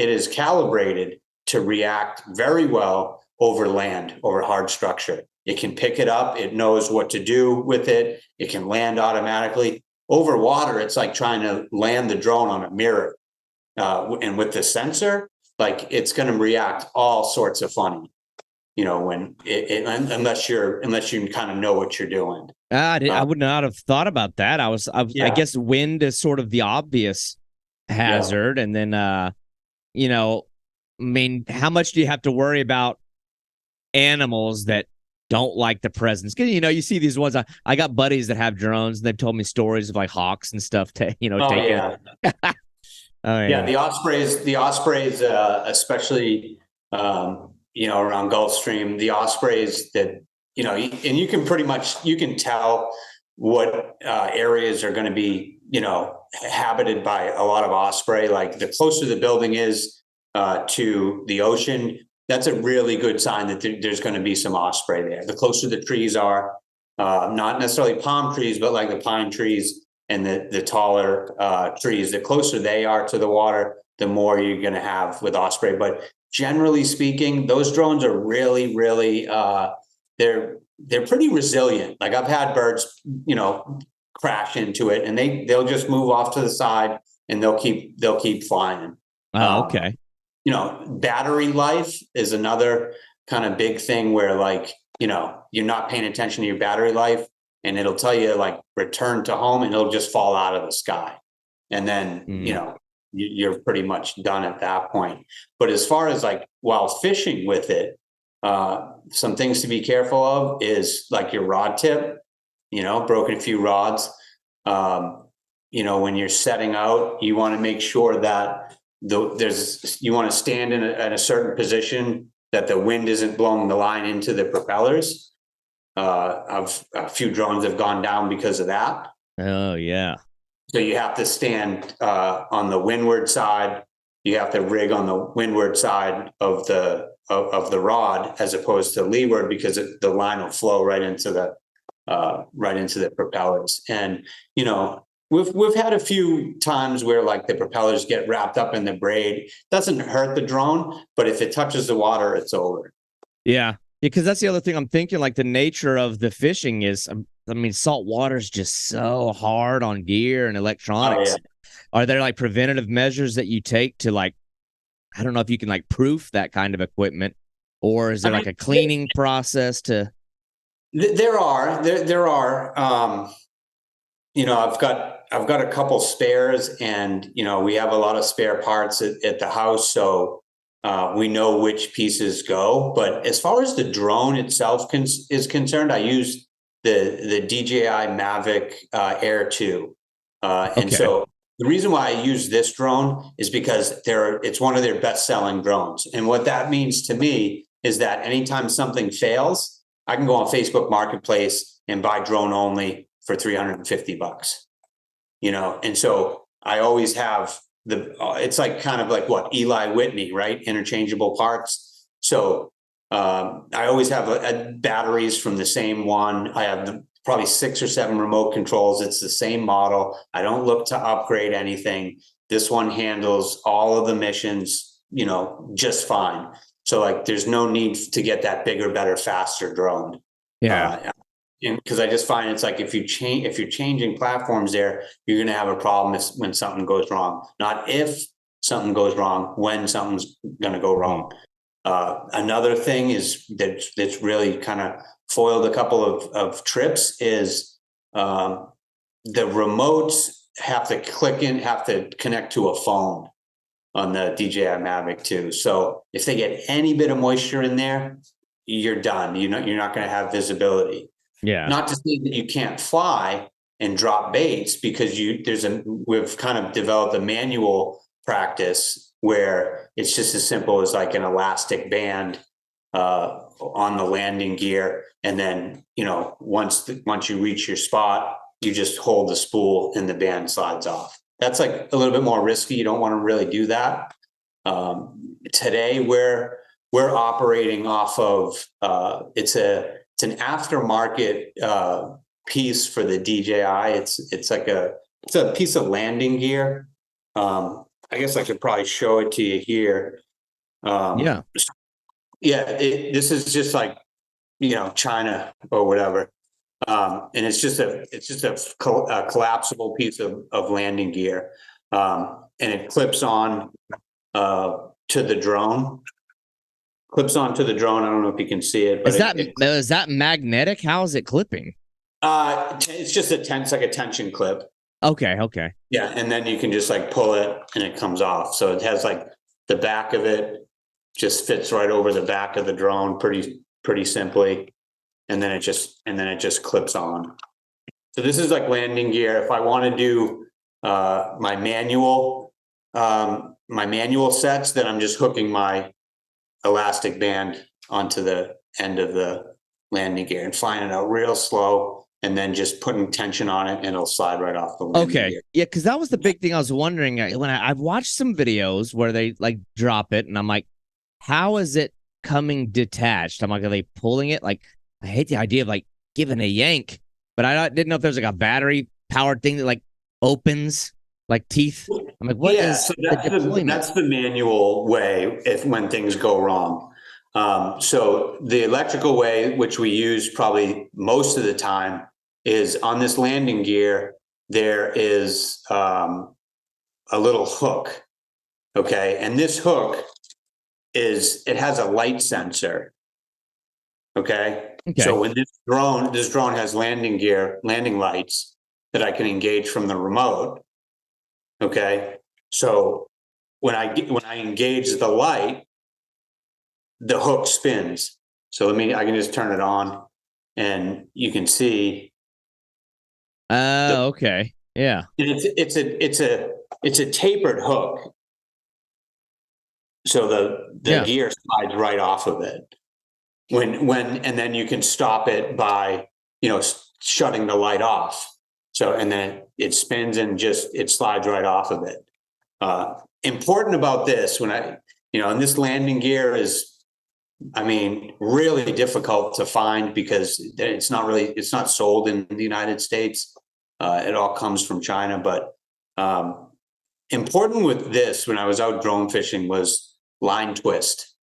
is calibrated to react very well over land, over hard structure. It can pick it up. It knows what to do with it. It can land automatically. Over water, it's like trying to land the drone on a mirror. And with the sensor, like, it's going to react all sorts of funny, when unless you kind of know what you're doing. I would not have thought about that. I guess wind is sort of the obvious hazard. And then, how much do you have to worry about animals that don't like the presence? Because, you see these ones. I got buddies that have drones, and they've told me stories of like hawks and stuff, taking. Oh, yeah. The ospreys, especially, around Gulfstream, the ospreys that, and you can tell what areas are going to be, habited by a lot of osprey. Like, the closer the building is to the ocean, that's a really good sign that there's going to be some osprey there. The closer the trees are, not necessarily palm trees, but like the pine trees and the taller trees, the closer they are to the water, the more you're going to have with osprey. But generally speaking, those drones are really, really, they're pretty resilient. Like, I've had birds, crash into it, and they'll just move off to the side, and they'll keep flying. Oh, okay. Battery life is another kind of big thing where, like, you're not paying attention to your battery life, and it'll tell you, like, return to home, and it'll just fall out of the sky. And then, you're pretty much done at that point. But as far as, like, while fishing with it, some things to be careful of is, like, your rod tip, broken a few rods. When you're setting out, you want to make sure that you want to stand in a certain position, that the wind isn't blowing the line into the propellers. A few drones have gone down because of that. Oh, yeah. So you have to stand on the windward side. You have to rig on the windward side of the rod, as opposed to leeward, because the line will flow right into the propellers. And we've had a few times where, like, the propellers get wrapped up in the braid. Doesn't hurt the drone, but if it touches the water, it's over. Yeah, because that's the other thing I'm thinking. Like, the nature of the fishing is, salt water is just so hard on gear and electronics. Oh, yeah. Are there, like, preventative measures that you take to, like, I don't know if you can, like, proof that kind of equipment, or is there like a cleaning process to? There are. I've got a couple spares, and we have a lot of spare parts at the house, so we know which pieces go. But as far as the drone itself is concerned, I use the DJI Mavic Air 2, and so the reason why I use this drone is because it's one of their best-selling drones. And what that means to me is that anytime something fails, I can go on Facebook Marketplace and buy drone only for $350. And so I always have it's like kind of like what Eli Whitney, right? Interchangeable parts. So I always have batteries from the same one. I have probably 6 or 7 remote controls. It's the same model. I don't look to upgrade anything. This one handles all of the missions just fine. So like, there's no need to get that bigger, better, faster drone. Yeah. Because I just find it's like, if you're changing platforms there, you're going to have a problem when something goes wrong. Not if something goes wrong, when something's going to go wrong. Another thing is that's really kind of foiled a couple of trips is the remotes have to connect to a phone on the DJI Mavic 2. So if they get any bit of moisture in there, you're done. You're not going to have visibility. Yeah. Not to say that you can't fly and drop baits, because we've kind of developed a manual practice where it's just as simple as like an elastic band on the landing gear, and then once you reach your spot, you just hold the spool and the band slides off. That's like a little bit more risky. You don't want to really do that. Today we're operating off of it's an aftermarket piece for the DJI. It's a piece of landing gear. I guess I could probably show it to you here. Yeah. This is just like China or whatever. And it's just a collapsible piece of landing gear, and it clips on to the drone. Clips onto the drone. I don't know if you can see it, but is that magnetic? How is it clipping? It's just it's like a tension clip. Okay. Yeah, and then you can just like pull it and it comes off. So it has like the back of it just fits right over the back of the drone pretty simply. And then it just clips on. So this is like landing gear. If I want to do my manual sets, then I'm just hooking my elastic band onto the end of the landing gear and flying it out real slow, and then just putting tension on it, and it'll slide right off the landing gear. Yeah, because that was the big thing I was wondering when I've watched some videos where they like drop it, and I'm like, how is it coming detached? I'm like, are they pulling it? Like, I hate the idea of like giving a yank, but I didn't know if there's like a battery powered thing that like opens like teeth. I'm like, what is so the deployment? that's the manual way when things go wrong. So the electrical way, which we use probably most of the time, is on this landing gear. There is a little hook. Okay. And this hook it has a light sensor. Okay. So when this drone has landing lights that I can engage from the remote. Okay. So when I engage the light, the hook spins. So I can just turn it on, and you can see. Okay. Yeah. And it's a tapered hook. So the gear slides right off of it. And then you can stop it by, shutting the light off. So, and then it spins and it slides right off of it. Important about this, and this landing gear is, really difficult to find because it's not sold in the United States. It all comes from China. But important with this, when I was out drone fishing, was line twist.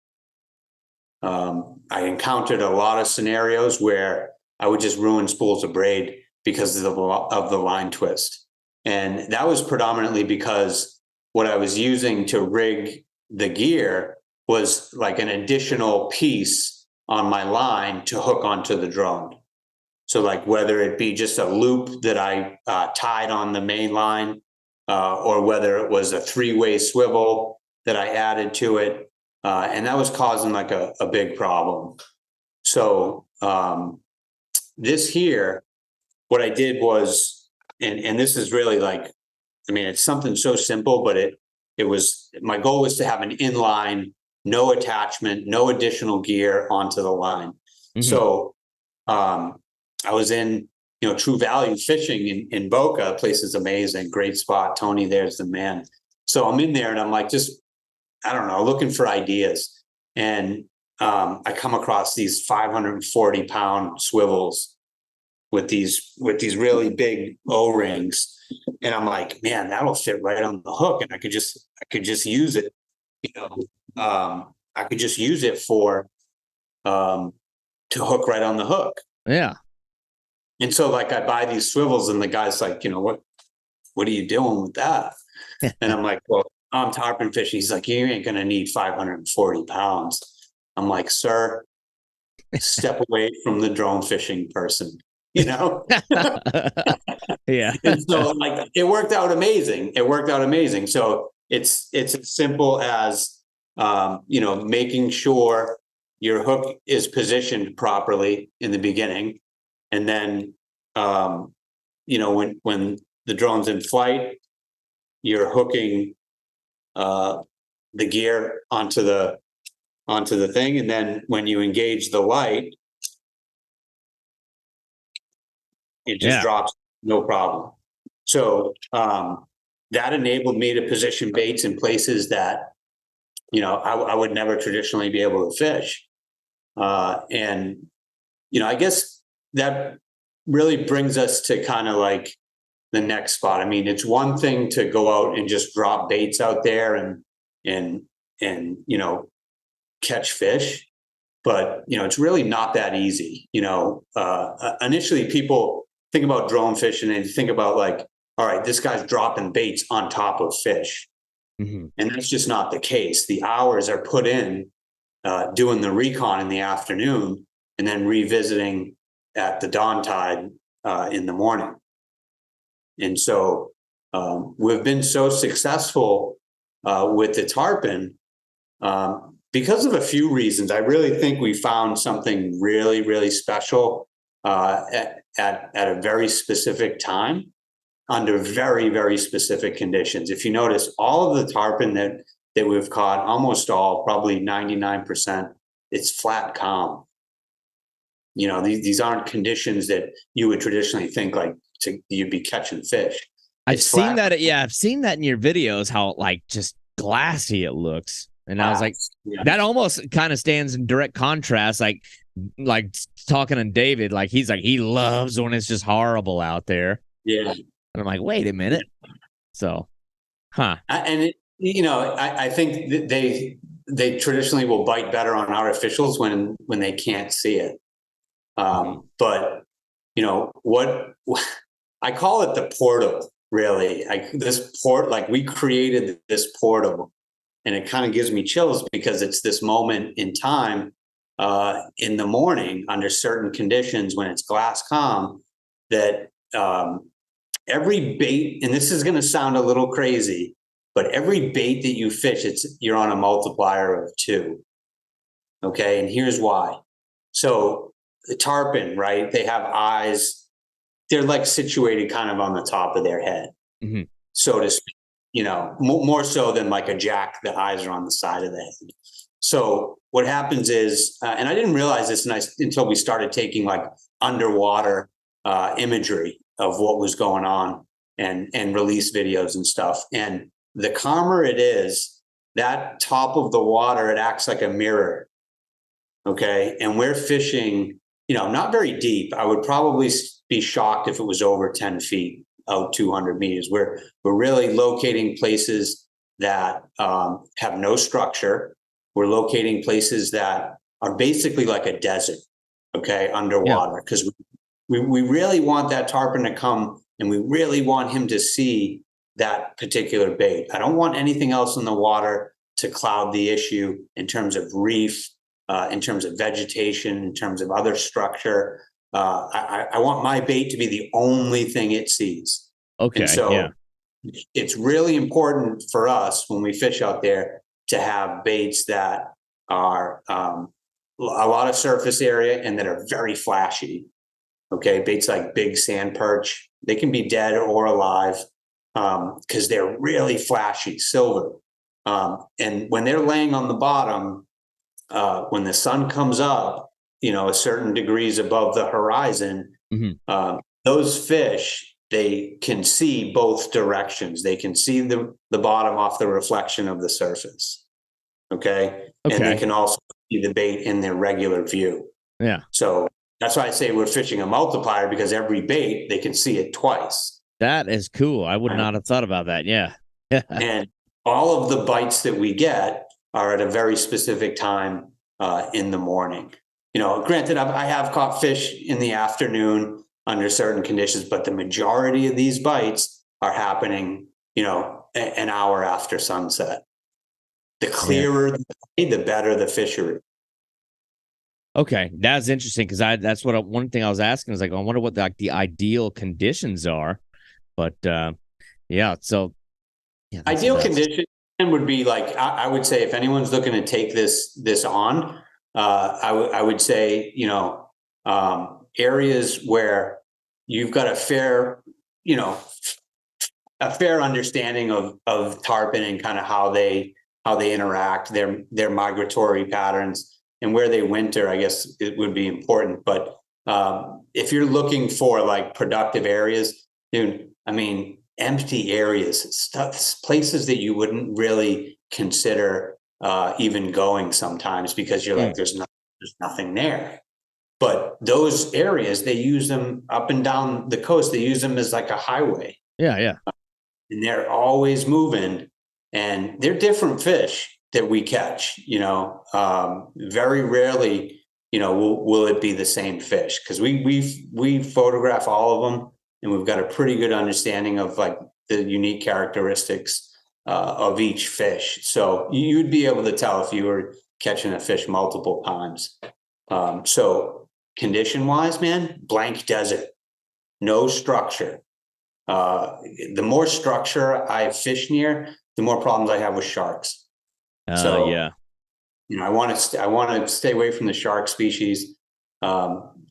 I encountered a lot of scenarios where I would just ruin spools of braid because of the line twist. And that was predominantly because what I was using to rig the gear was like an additional piece on my line to hook onto the drone. So like whether it be just a loop that I tied on the main line, or whether it was a 3-way swivel that I added to it. And that was causing like a big problem. So this here, what I did was, and this is really like, it's something so simple, but it was, my goal was to have an inline, no attachment, no additional gear onto the line. Mm-hmm. So I was in, True Value fishing in Boca. The place is amazing, great spot. Tony there's the man. So I'm in there and I'm like, I don't know, looking for ideas. And I come across these 540-pound swivels with these really big O-rings. And I'm like, man, that'll fit right on the hook. And I could just use it, you know, I could just use it for, to hook right on the hook. Yeah. And so like I buy these swivels and the guy's like, what are you doing with that? And I'm like, well, I'm tarpon fishing. He's like, you ain't going to need 540 pounds. I'm like, sir, step away from the drone fishing person, Yeah. And so like, it worked out amazing. So it's as simple as, making sure your hook is positioned properly in the beginning. And then, when the drone's in flight, you're hooking the gear onto the thing, and then when you engage the light, it just drops, no problem. So that enabled me to position baits in places that I would never traditionally be able to fish, and I guess that really brings us to kind of like the next spot. I mean, it's one thing to go out and just drop baits out there and catch fish, but it's really not that easy. Initially people think about drone fishing and think about like, all right, this guy's dropping baits on top of fish. Mm-hmm. And that's just not the case. The hours are put in doing the recon in the afternoon and then revisiting at the dawn tide in the morning. And so we've been so successful with the tarpon because of a few reasons. I really think we found something really, really special at a very specific time under very, very specific conditions. If you notice, all of the tarpon that we've caught, almost all, probably 99%, it's flat calm. These aren't conditions that you would traditionally think like you'd be catching fish. I've seen that. Yeah, I've seen that in your videos, how like just glassy it looks. And I was like, that almost kind of stands in direct contrast. Like talking to David, like he's like, he loves when it's just horrible out there. Yeah. And I'm like, wait a minute. So, I think that they traditionally will bite better on artificials when they can't see it. But what I call it the portal, really. We created this portal, and it kind of gives me chills because it's this moment in time in the morning under certain conditions when it's glass calm that every bait, and this is going to sound a little crazy, but every bait that you fish, you're on a multiplier of 2. Okay. And here's why. So the tarpon, right? They have eyes. They're like situated kind of on the top of their head, so to speak, more so than like a jack, the eyes are on the side of the head. So what happens is, and I didn't realize this until we started taking like underwater imagery of what was going on and release videos and stuff. And the calmer it is, that top of the water, it acts like a mirror. Okay. And we're fishing, not very deep. I would probably be shocked if it was over 10 feet out 200 meters. We're really locating places that have no structure. We're locating places that are basically like a desert, okay, underwater, because we really want that tarpon to come and we really want him to see that particular bait. I don't want anything else in the water to cloud the issue in terms of reef, in terms of vegetation, in terms of other structure. I want my bait to be the only thing it sees. Okay. And so it's really important for us when we fish out there to have baits that are a lot of surface area and that are very flashy. Okay. Baits like big sand perch, they can be dead or alive because they're really flashy, silver. And when they're laying on the bottom, when the sun comes up, a certain degrees above the horizon, those fish, they can see both directions. They can see the bottom off the reflection of the surface. Okay. And they can also see the bait in their regular view. Yeah. So that's why I say we're fishing a multiplier, because every bait, they can see it twice. That is cool. I would not have thought about that. Yeah. And all of the bites that we get, are at a very specific time in the morning. Granted, I have caught fish in the afternoon under certain conditions, but the majority of these bites are happening, an hour after sunset. The clearer the day, the better the fishery. Okay, that's interesting because that's one thing I was asking is like, I wonder what the ideal conditions are, but yeah. So ideal condition would be like I would say if anyone's looking to take this on, I would say areas where you've got a fair understanding of tarpon and kind of how they interact, their migratory patterns, and where they winter. I guess it would be important. But if you're looking for like productive areas, dude, I mean, empty areas, places that you wouldn't really consider even going sometimes because you're like, there's nothing there. But those areas, they use them up and down the coast. They use them as like a highway. Yeah. And they're always moving, and they're different fish that we catch. Very rarely, will it be the same fish, because we photograph all of them, and we've got a pretty good understanding of like the unique characteristics of each fish. So you'd be able to tell if you were catching a fish multiple times. So condition wise, man, blank desert, no structure. The more structure I fish near, the more problems I have with sharks. I want to stay away from the shark species,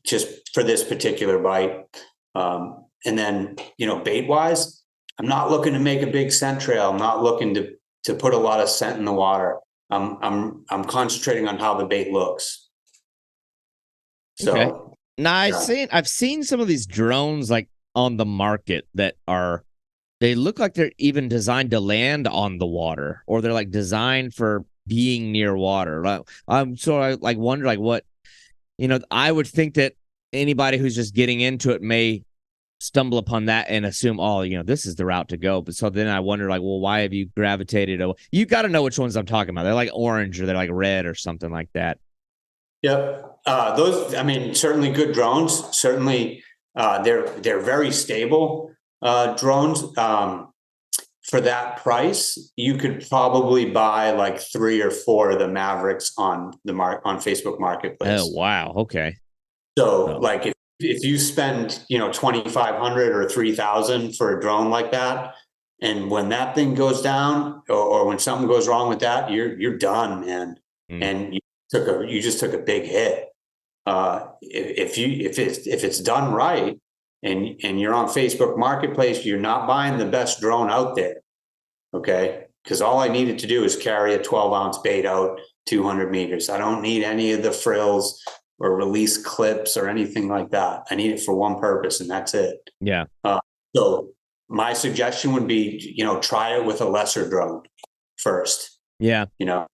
just for this particular bite. And then, bait wise, I'm not looking to make a big scent trail. I'm not looking to put a lot of scent in the water. I'm concentrating on how the bait looks. So okay. Now I've seen some of these drones like on the market that they look like they're even designed to land on the water, or they're like designed for being near water. I'm sort of like wonder like what, I would think that anybody who's just getting into it may stumble upon that and assume, this is the route to go. But so then I wonder like, well, why have you gravitated? You got to know which ones I'm talking about. They're like orange or they're like red or something like that. Yep. Those, I mean, certainly good drones. Certainly, they're very stable drones. For that price, you could probably buy like 3 or 4 of the Mavericks on Facebook Marketplace. Oh wow! Okay. So, like, if you spend $2,500 or $3,000 for a drone like that, and when that thing goes down, or when something goes wrong with that, you're done, man. And you just took a big hit. If it's done right, and you're on Facebook Marketplace, you're not buying the best drone out there, okay? Because all I needed to do is carry a 12-ounce bait out 200 meters. I don't need any of the frills or release clips or anything like that. I need it for one purpose, and that's it. Yeah. So my suggestion would be, try it with a lesser drone first. Yeah. And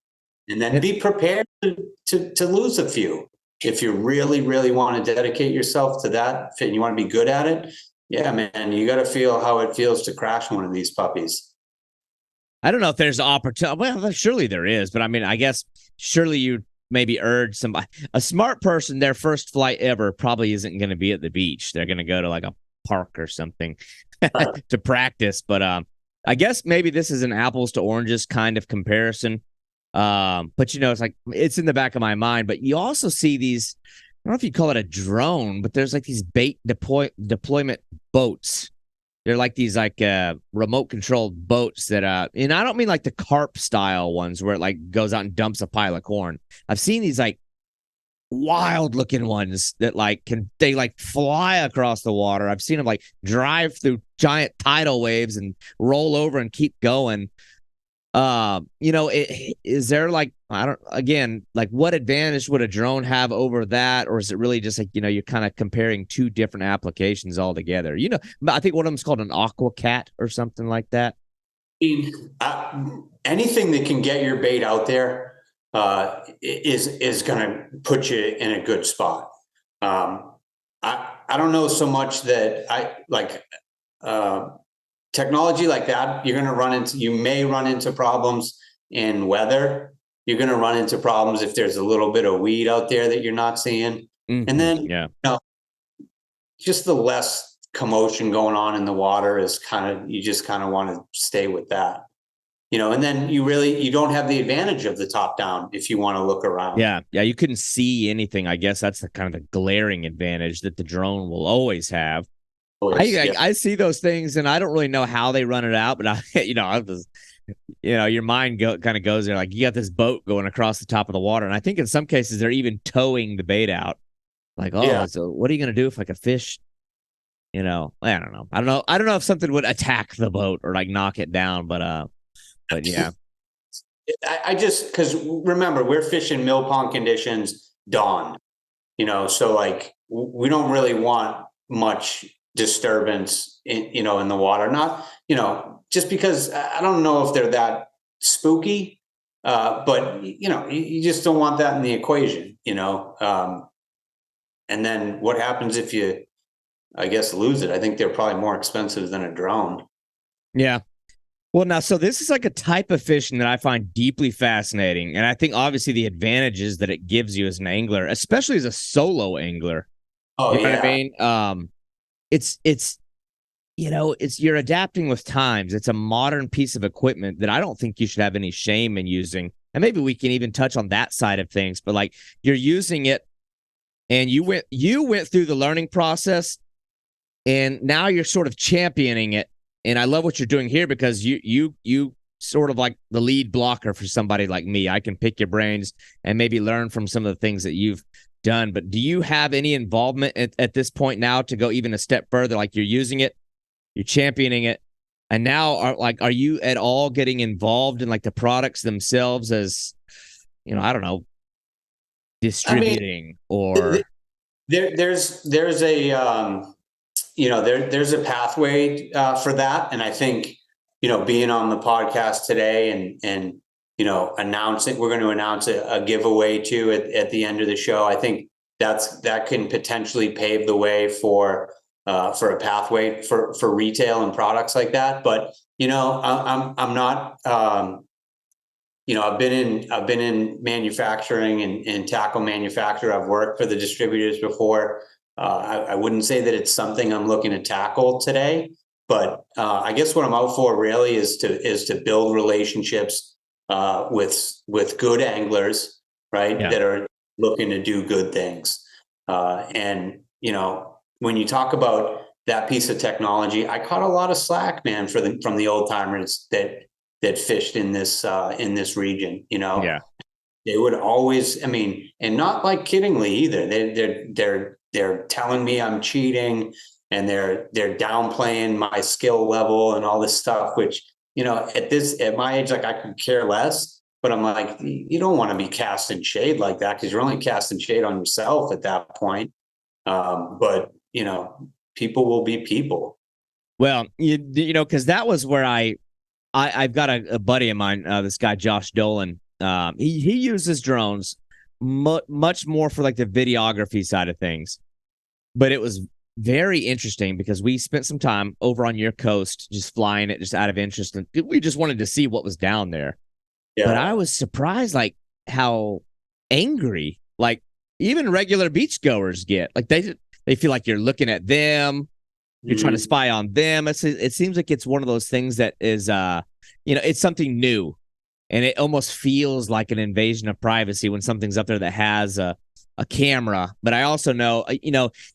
then be prepared to lose a few. If you really, really want to dedicate yourself to that and you want to be good at it, yeah, man, you got to feel how it feels to crash one of these puppies. I don't know if there's opportunity. Well, surely there is, but I mean, I guess surely you maybe urge somebody, a smart person, their first flight ever probably isn't going to be at the beach. They're going to go to like a park or something to practice. But I guess maybe this is an apples to oranges kind of comparison. But it's like, it's in the back of my mind, but you also see these, I don't know if you call it a drone, but there's like these bait deployment boats. They're like these like remote controlled boats that and I don't mean like the carp style ones where it like goes out and dumps a pile of corn. I've seen these like wild looking ones that like they like fly across the water. I've seen them like drive through giant tidal waves and roll over and keep going. Is there like, like what advantage would a drone have over that? Or is it really just like, you're kind of comparing two different applications altogether? I think one of them's called an aqua cat or something like that. Anything that can get your bait out there is going to put you in a good spot. I don't know so much that I like, technology like that, you may run into problems in weather, you're going to run into problems if there's a little bit of weed out there that you're not seeing. Mm-hmm. And then, yeah, just the less commotion going on in the water is you just kind of want to stay with that. And then you don't have the advantage of the top down if you want to look around. Yeah. You couldn't see anything. I guess that's the kind of the glaring advantage that the drone will always have. I see those things and I don't really know how they run it out, but I just, your mind kind of goes there. Like you got this boat going across the top of the water. And I think in some cases they're even towing the bait out. Like, so what are you going to do if like a fish, I don't know. I don't know if something would attack the boat or like knock it down, but yeah. I just, because remember, we're fishing mill pond conditions dawn, so like we don't really want much disturbance in the water. Not, just because I don't know if they're that spooky, but you just don't want that in the equation, and then what happens if you, I guess, lose it? I think they're probably more expensive than a drone. Yeah. Well, now, so this is like a type of fishing that I find deeply fascinating. And I think obviously the advantages that it gives you as an angler, especially as a solo angler. Oh, you know what I mean? It's you're adapting with times. It's a modern piece of equipment that I don't think you should have any shame in using. And maybe we can even touch on that side of things, but like you're using it and you went through the learning process and now you're sort of championing it. And I love what you're doing here because you sort of like the lead blocker for somebody like me. I can pick your brains and maybe learn from some of the things that you've done. But do you have any involvement at this point now to go even a step further? Like you're using it, you're championing it, and now are you at all getting involved in like the products themselves as, I don't know, distributing or there's a there's a pathway for that. And I think, being on the podcast today and we're going to announce a giveaway too at the end of the show. I think that can potentially pave the way for a pathway for retail and products like that. But, I'm not, I've been in manufacturing and tackle manufacture. I've worked for the distributors before. I wouldn't say that it's something I'm looking to tackle today, but I guess what I'm out for really is to build relationships with good anglers, right? Yeah. That are looking to do good things. And when you talk about that piece of technology, I caught a lot of slack, man, from the old timers that fished in this region. Yeah. They would always, and not like kiddingly either. They're telling me I'm cheating and they're downplaying my skill level and all this stuff, which, at my age, like I could care less, but I'm like, you don't want to be casting shade like that because you're only casting shade on yourself at that point. But people will be people. Well, because that was where I've got a buddy of mine, this guy, Josh Dolan. He uses drones much more for like the videography side of things. But it was very interesting because we spent some time over on your coast just flying it just out of interest. And we just wanted to see what was down there. Yeah. But I was surprised like how angry like even regular beachgoers get. Like they feel like you're looking at them. You're trying to spy on them. It seems like it's one of those things that is, it's something new. And it almost feels like an invasion of privacy when something's up there that has a camera. But I also know,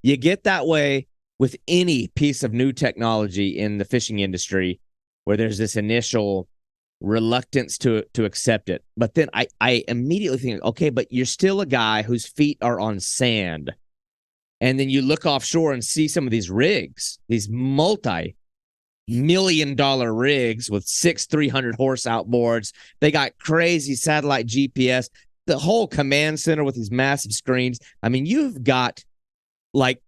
you get that way with any piece of new technology in the fishing industry where there's this initial reluctance to accept it. But then I immediately think, okay, but you're still a guy whose feet are on sand. And then you look offshore and see some of these rigs, these multi-million-dollar rigs with 300 horse outboards. They got crazy satellite GPS, the whole command center with these massive screens. I mean, you've got like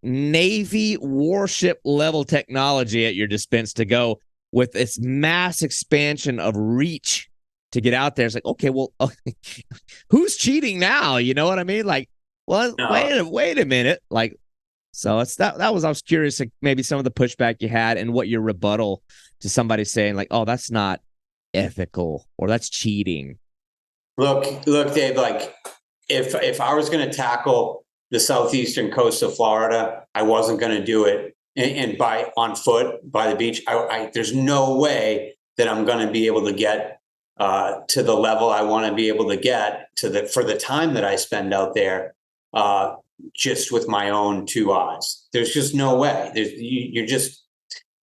Navy warship level technology at your dispense to go with this mass expansion of reach to get out there. It's like, okay, well, who's cheating now? You know what I mean? Like, well, no. wait a minute. Like, so it's I was curious, like maybe some of the pushback you had and what your rebuttal to somebody saying like, oh, that's not ethical or that's cheating. Look, Dave, like if I was going to tackle the southeastern coast of Florida, I wasn't going to do it and by on foot by the beach. There's no way that I'm going to be able to get to the level I want to be able to get for the time that I spend out there, just with my own two eyes. There's just no way. You're just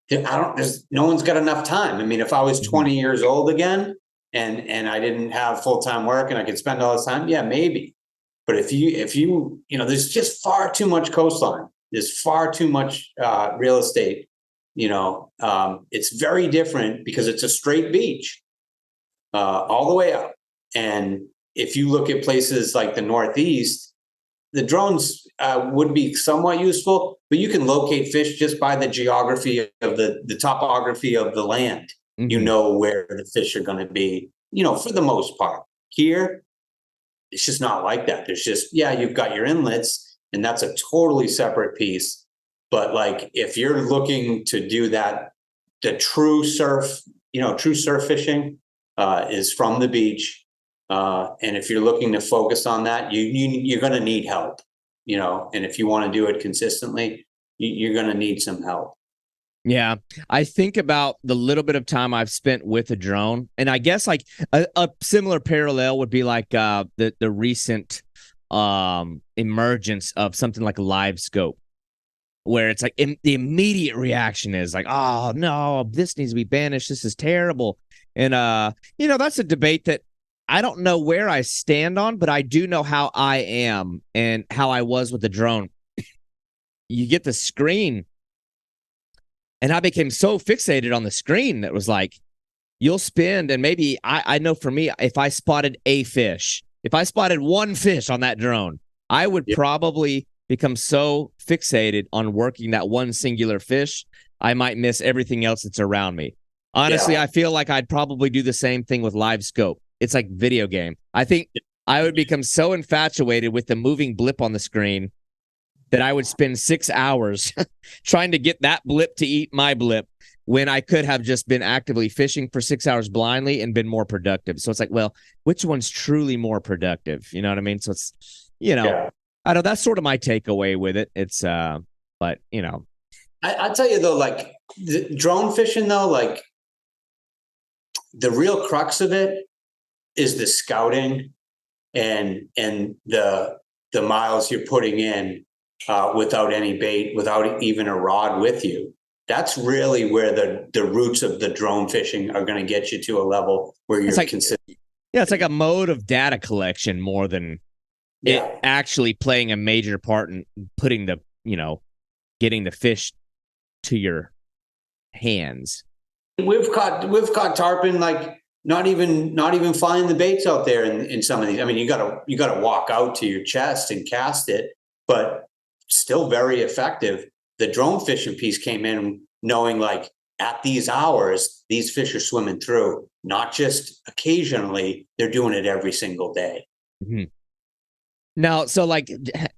there's no one's got enough time. I mean, if I was 20 years old again and I didn't have full-time work and I could spend all this time, yeah, maybe. But if you there's just far too much coastline. There's far too much real estate. It's very different because it's a straight beach all the way up. And if you look at places like the Northeast, the drones would be somewhat useful, but you can locate fish just by the geography of the topography of the land. Mm-hmm. You know where the fish are going to be, for the most part. Here, it's just not like that. There's just, you've got your inlets, and that's a totally separate piece. But like, if you're looking to do that, the true surf fishing is from the beach. And if you're looking to focus on that, you're going to need help, and if you want to do it consistently, you're going to need some help. Yeah, I think about the little bit of time I've spent with a drone, and I guess like a similar parallel would be like the recent emergence of something like a live scope, where it's like the immediate reaction is like, oh no, this needs to be banished. This is terrible. And that's a debate that I don't know where I stand on, but I do know how I am and how I was with the drone. You get the screen, and I became so fixated on the screen that was like, you'll spend, and maybe I know for me, if I spotted one fish on that drone, I would probably become so fixated on working that one singular fish, I might miss everything else that's around me. Honestly, I feel like I'd probably do the same thing with live scope. It's like video game. I think I would become so infatuated with the moving blip on the screen that I would spend 6 hours trying to get that blip to eat my blip when I could have just been actively fishing for 6 hours blindly and been more productive. So it's like, well, which one's truly more productive? You know what I mean? So it's, I know that's sort of my takeaway with it. It's, but I'll tell you though, like the drone fishing though, like the real crux of it is the scouting and the miles you're putting in without any bait, without even a rod with you. That's really where the roots of the drone fishing are going to get you to a level where you're consistent. Yeah, it's like a mode of data collection more than it actually playing a major part in putting getting the fish to your hands. We've caught tarpon like not even finding the baits out there in some of these. I mean, you gotta walk out to your chest and cast it, but still very effective. The drone fishing piece came in knowing like at these hours, these fish are swimming through, not just occasionally, they're doing it every single day. Mm-hmm. Now, so like,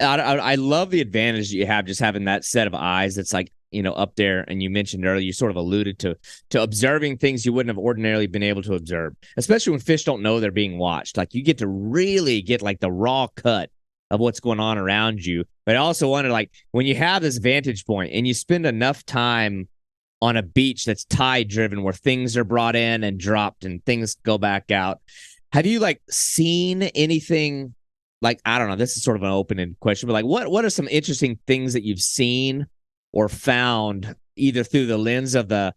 I love the advantage that you have just having that set of eyes that's like, up there. And you mentioned earlier, you sort of alluded to observing things you wouldn't have ordinarily been able to observe, especially when fish don't know they're being watched. Like you get to really get like the raw cut of what's going on around you. But I also wonder, like, when you have this vantage point and you spend enough time on a beach that's tide driven where things are brought in and dropped and things go back out, have you like seen anything? Like, I don't know, this is sort of an open-ended question, but like what are some interesting things that you've seen or found either through the lens of the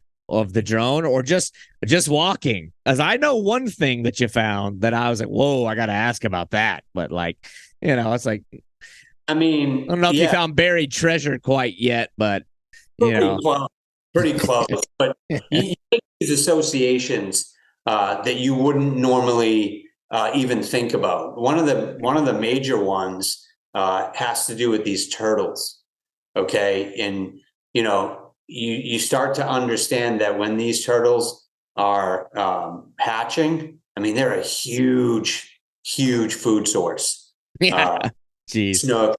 drone or just walking? As I know one thing that you found that I was like, whoa, I got to ask about that. But like, it's like, I mean, I don't know if you found buried treasure quite yet, but pretty close. But you make these associations that you wouldn't normally even think about. One of the major ones has to do with these turtles. Okay. And, you start to understand that when these turtles are hatching, I mean, they're a huge, huge food source. Yeah. Jeez. Snook,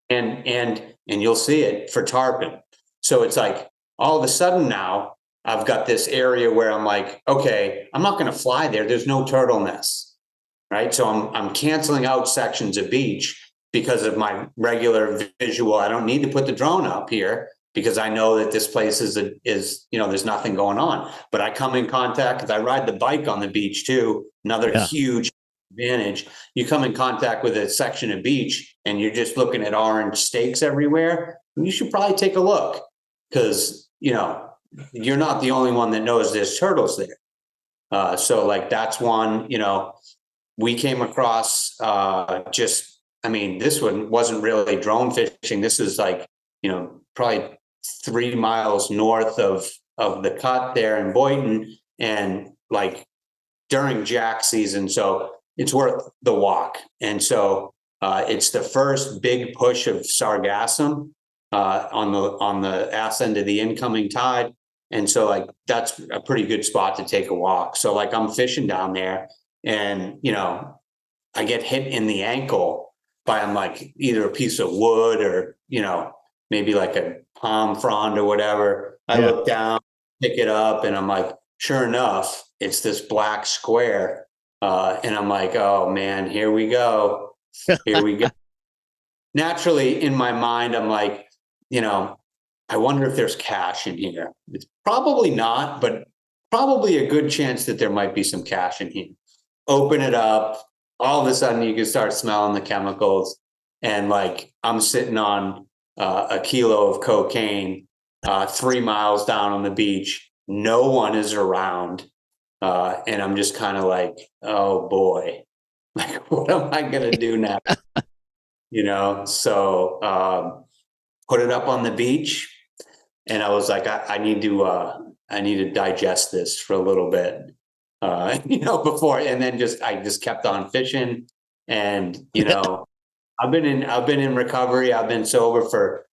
and you'll see it for tarpon. So it's like all of a sudden now I've got this area where I'm like, okay, I'm not going to fly there. There's no turtle nests. right? So I'm canceling out sections of beach because of my regular visual. I don't need to put the drone up here because I know that this place is there's nothing going on. But I come in contact, because I ride the bike on the beach too, another huge advantage. You come in contact with a section of beach and you're just looking at orange stakes everywhere, you should probably take a look, because you're not the only one that knows there's turtles there. So like that's one, we came across this one wasn't really drone fishing. This is like, probably 3 miles north of the cut there in Boynton, and like during jack season. So it's worth the walk. And so it's the first big push of sargassum on the ass end of the incoming tide. And so like that's a pretty good spot to take a walk. So like I'm fishing down there, and I get hit in the ankle by like either a piece of wood or maybe like a palm frond or whatever. I look down, pick it up, and I'm like, sure enough, it's this black square. And I'm like, oh man, here we go. Here we go. Naturally, in my mind, I'm like, I wonder if there's cash in here. It's probably not, but probably a good chance that there might be some cash in here. Open it up. All of a sudden, you can start smelling the chemicals. And like, I'm sitting on a kilo of cocaine 3 miles down on the beach. No one is around. And I'm just kind of like, oh boy, like, what am I going to do now? So put it up on the beach. And I was like, I need to digest this for a little bit, before, and then I just kept on fishing. And, I've been in recovery. I've been sober for,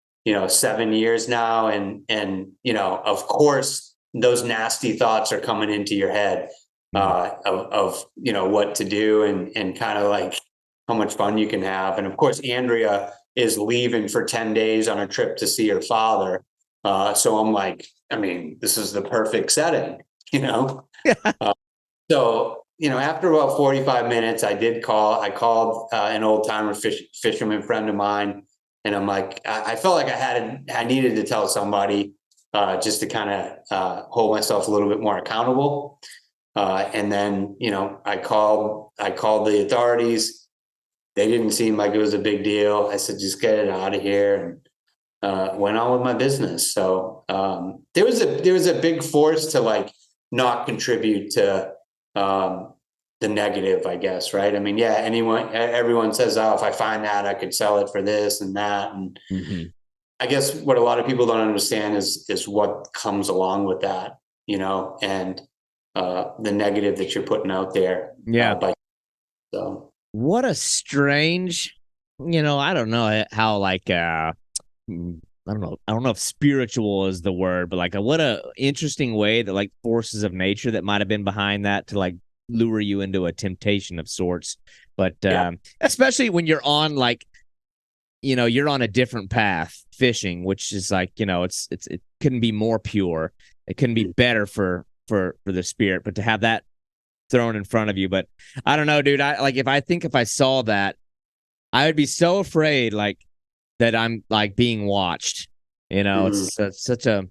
7 years now. And, of course, those nasty thoughts are coming into your head of what to do and kind of like how much fun you can have. And of course, Andrea is leaving for 10 days on a trip to see her father. So I'm like, this is the perfect setting, So, after about 45 minutes, I called an old timer fisherman friend of mine. And I'm like, I felt like I needed to tell somebody just to kind of hold myself a little bit more accountable. And then, I called the authorities. They didn't seem like it was a big deal. I said, just get it out of here, and went on with my business. So there was a big force to like not contribute to the negative, I guess. Right. Everyone says, oh, if I find that, I could sell it for this and that. And I guess what a lot of people don't understand is what comes along with that, and the negative that you're putting out there. So what a strange, I don't know how like I don't know if spiritual is the word, but like what a interesting way that like forces of nature that might have been behind that to like lure you into a temptation of sorts. But especially when you're on like, you're on a different path fishing, which is like, it couldn't be more pure. It couldn't be better for the spirit, but to have that thrown in front of you. But I don't know, dude. If I saw that, I would be so afraid like that I'm like being watched. It's such a,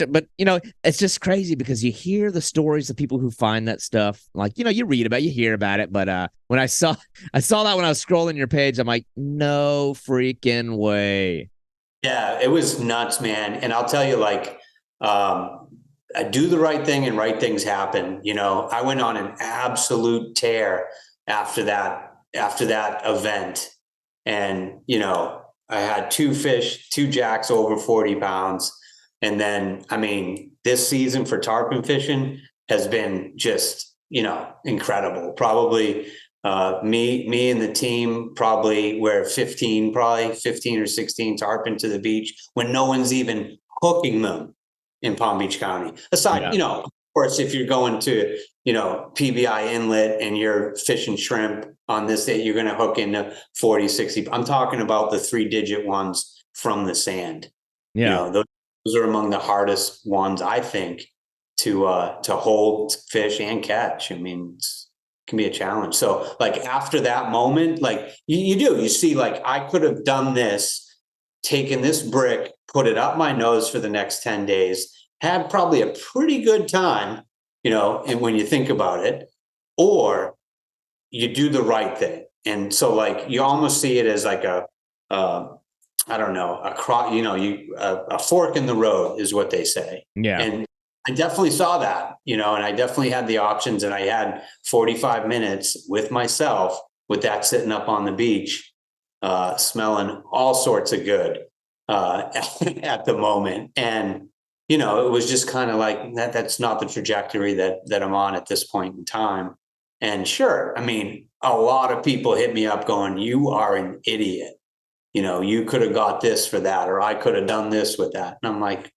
but it's just crazy because you hear the stories of people who find that stuff. Like, you hear about it. But when I saw that when I was scrolling your page, I'm like, no freaking way. Yeah, it was nuts, man. And I'll tell you, like, I do the right thing and right things happen. I went on an absolute tear after that event. And, I had 2 fish, 2 jacks over 40 pounds. And then, this season for tarpon fishing has been just, incredible. Probably me and the team probably were 15 or 16 tarpon to the beach when no one's even hooking them in Palm Beach County. Aside, of course, if you're going to, PBI Inlet and you're fishing shrimp on this day, you're going to hook into 40, 60. I'm talking about the 3-digit ones from the sand. Yeah. Those are among the hardest ones, I think, to hold, fish, and catch. It's can be a challenge. So like after that moment, like you see, like I could have done this, taken this brick, put it up my nose for the next 10 days, had probably a pretty good time, and when you think about it, or you do the right thing. And so like you almost see it as like I don't know, a fork in the road is what they say. Yeah. And I definitely saw that, and I definitely had the options, and I had 45 minutes with myself with that sitting up on the beach, smelling all sorts of good at the moment. And, it was just kind of like that's not the trajectory that I'm on at this point in time. And sure, I mean, a lot of people hit me up going, "You are an idiot. You could have got this for that, or I could have done this with that." And I'm like,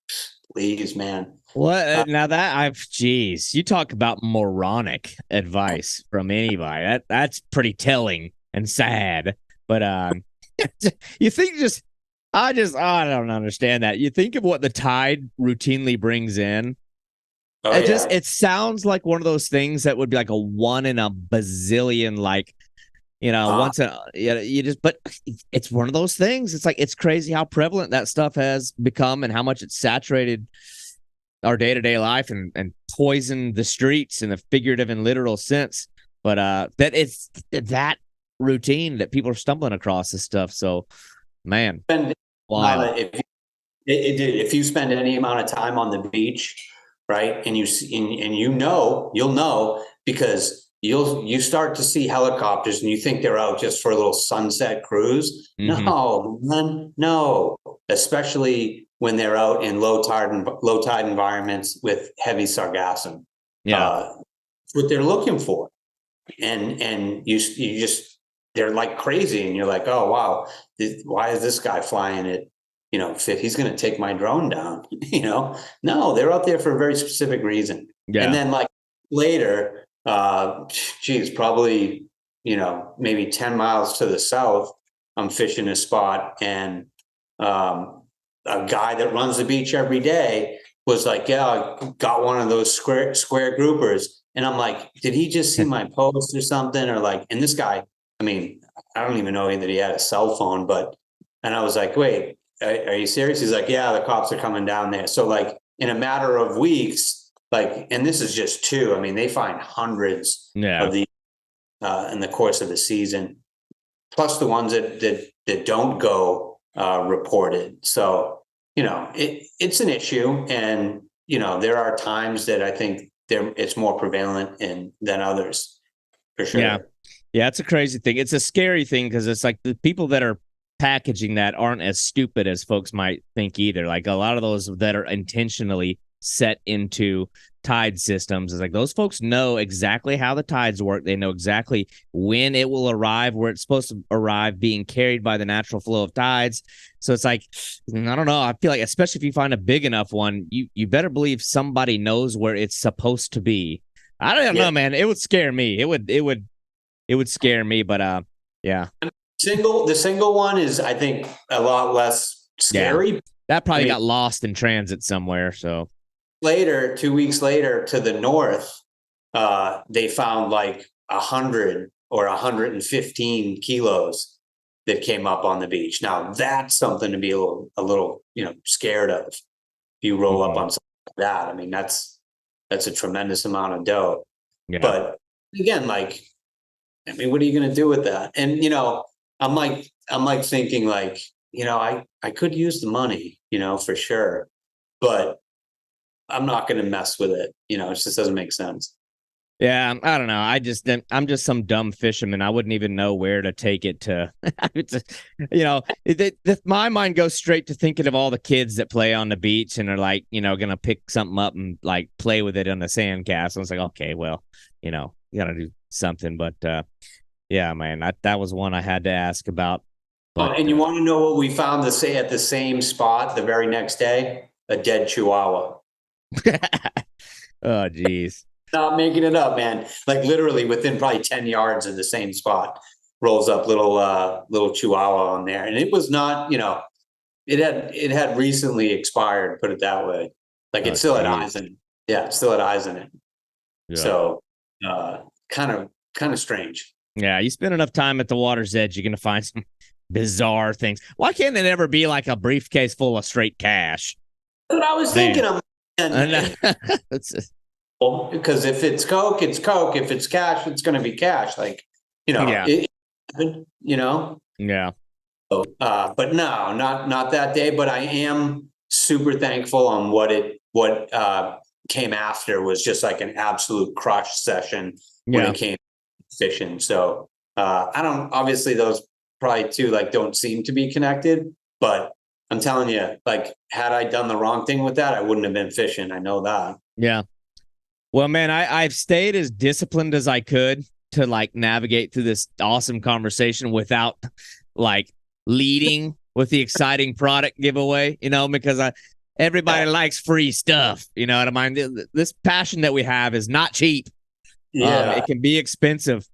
please, man. What now that geez, you talk about moronic advice from anybody. That's pretty telling and sad. But you think I don't understand that. You think of what the tide routinely brings in. Oh, It sounds like one of those things that would be like a one in a bazillion, like, once but it's one of those things. It's like, it's crazy how prevalent that stuff has become and how much it's saturated our day-to-day life and poisoned the streets in a figurative and literal sense. But that it's that routine that people are stumbling across this stuff. So, man, wild. If you spend any amount of time on the beach, right, and you'll know because you start to see helicopters and you think they're out just for a little sunset cruise. Mm-hmm. No, man, no, especially when they're out in low tide environments with heavy sargassum. Yeah, what they're looking for, and you just, they're like crazy, and you're like, oh wow, why is this guy flying it? If he's going to take my drone down, no, they're out there for a very specific reason. yeah. And then like later, probably, maybe 10 miles to the south, I'm fishing a spot, and a guy that runs the beach every day was like, yeah, I got one of those square groupers. And I'm like, did he just see my post or something? Or like, and this guy, I mean, I don't even know that he had a cell phone, and I was like, wait, are you serious? He's like, yeah, the cops are coming down there. So like in a matter of weeks, like, and this is just two, I mean, they find hundreds of these in the course of the season, plus the ones that don't go reported. So, it's an issue, and, there are times that I think it's more prevalent than others, for sure. Yeah, it's a crazy thing. It's a scary thing because it's like the people that are packaging that aren't as stupid as folks might think either. Like a lot of those that are intentionally set into tide systems is like those folks know exactly how the tides work. They know exactly when it will arrive, where it's supposed to arrive, being carried by the natural flow of tides. So it's like, I don't know. I feel like, especially if you find a big enough one, you better believe somebody knows where it's supposed to be. I don't know, man. It would scare me. It would scare me, but yeah. The single one is, I think, a lot less scary. Yeah. That probably got lost in transit somewhere. So 2 weeks later, to the north, they found like 100 or 115 kilos that came up on the beach. Now that's something to be a little, scared of. If you roll up on something like that, I mean, that's a tremendous amount of dough. Yeah. But again, like, I mean, what are you going to do with that? And, I'm like thinking like, I could use the money, for sure, but I'm not going to mess with it. It just doesn't make sense. Yeah, I don't know. I'm just some dumb fisherman. I wouldn't even know where to take it to. My mind goes straight to thinking of all the kids that play on the beach and are like, going to pick something up and like play with it on the sandcastle. It's like, okay, well, you got to do something. But yeah, man, that was one I had to ask about. But, and you want to know what we found at the same spot the very next day? A dead chihuahua. Oh, geez. Not making it up, man. Like literally within probably 10 yards of the same spot, rolls up little chihuahua on there. And it was not, it had recently expired, put it that way. Like it still had eyes in it. Yeah, it still had eyes in it. Yeah. So kind of kind of strange. Yeah, you spend enough time at the water's edge, you're going to find some bizarre things. Why can't it ever be like a briefcase full of straight cash? That's what I was thinking of. Because if it's Coke, it's Coke. If it's cash, it's going to be cash. Like, Yeah. Yeah. But no, not that day. But I am super thankful on what came after was just like an absolute crush session when it came to fishing. So I don't, obviously those probably two like don't seem to be connected, but I'm telling you, like, had I done the wrong thing with that, I wouldn't have been fishing. I know that. Yeah. Well, man, I've stayed as disciplined as I could to like navigate through this awesome conversation without like leading with the exciting product giveaway, because everybody likes free stuff. You know what I mean? This passion that we have is not cheap. Yeah. It can be expensive.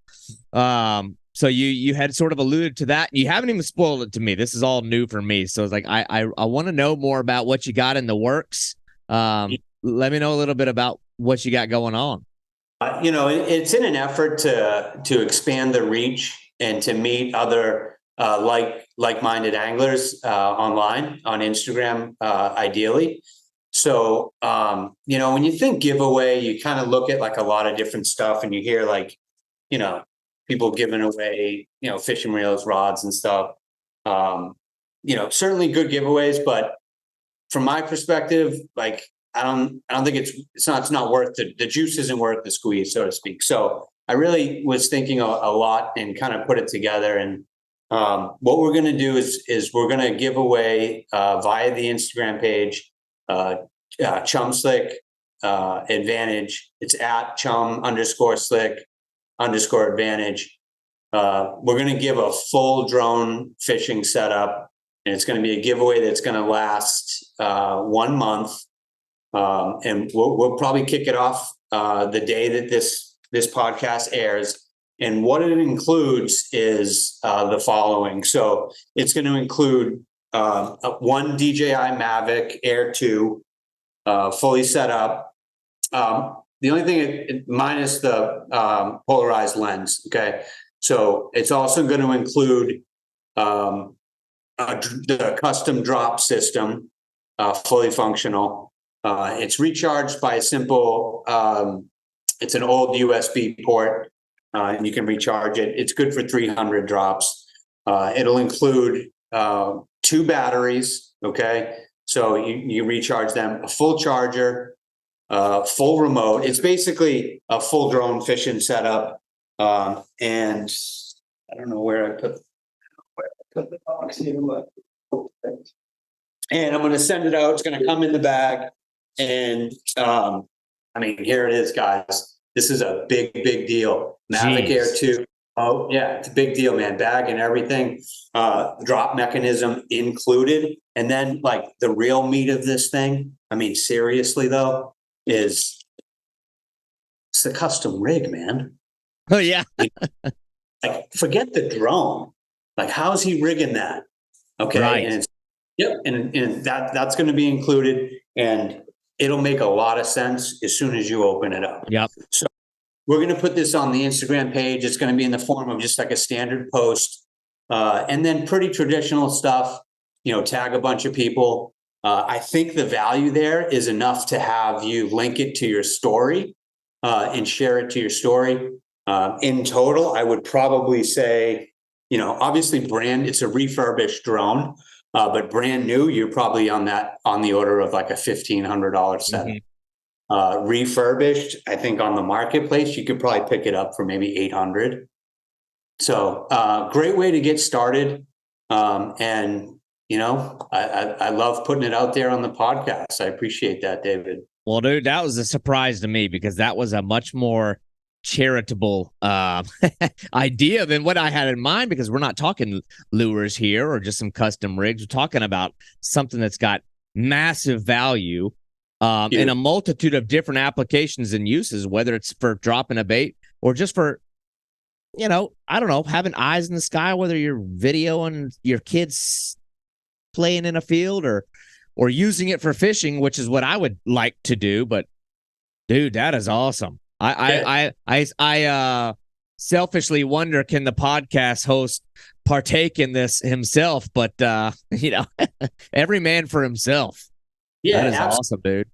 So you had sort of alluded to that. You haven't even spoiled it to me. This is all new for me. So it's like, I want to know more about what you got in the works. Let me know a little bit about what you got going on. It's in an effort to expand the reach and to meet other like-minded anglers online on Instagram, ideally. So, when you think giveaway, you kind of look at like a lot of different stuff, and you hear like, people giving away, fishing reels, rods, and stuff. Certainly good giveaways, but from my perspective, like, I don't think it's not worth the juice isn't worth the squeeze, so to speak. So I really was thinking a lot and kind of put it together. And what we're going to do is we're going to give away via the Instagram page, Chum Slick Advantage. It's at Chum_Slick_Advantage. We're going to give a full drone fishing setup, and it's going to be a giveaway that's going to last 1 month. And we'll probably kick it off the day that this podcast airs. And what it includes is the following. So it's going to include one DJI Mavic Air 2, fully set up. The only thing, minus the polarized lens. Okay. So it's also going to include the custom drop system, fully functional. It's recharged by a simple, it's an old USB port, and you can recharge it. It's good for 300 drops. It'll include 2 batteries. Okay. So you recharge them, a full charger, full remote. It's basically a full drone fishing setup. And I don't know where I put the box here, but and I'm going to send it out. It's going to come in the bag. And here it is, guys. This is a big deal. Mavic Air 2. Oh yeah, it's a big deal, man. Bag and everything, drop mechanism included. And then like the real meat of this thing, seriously though, it's the custom rig, man. Oh yeah. Like, forget the drone. Like, how's he rigging that? Okay. Right. And and that's going to be included, and it'll make a lot of sense as soon as you open it up. Yep. So we're going to put this on the Instagram page. It's going to be in the form of just like a standard post, and then pretty traditional stuff, tag a bunch of people. I think the value there is enough to have you link it to your story and share it to your story. In total, I would probably say, obviously it's a refurbished drone, but brand new, you're probably on the order of like a $1,500 setup. Mm-hmm. Refurbished, I think on the marketplace, you could probably pick it up for maybe $800. So great way to get started. And I love putting it out there on the podcast. I appreciate that, David. Well, dude, that was a surprise to me because that was a much more charitable idea than what I had in mind, because we're not talking lures here or just some custom rigs. We're talking about something that's got massive value in a multitude of different applications and uses, whether it's for dropping a bait or just for, I don't know, having eyes in the sky, whether you're videoing your kids playing in a field or using it for fishing, which is what I would like to do. But dude, that is awesome. I selfishly wonder, can the podcast host partake in this himself? But every man for himself. Yeah, that is absolutely. awesome, dude.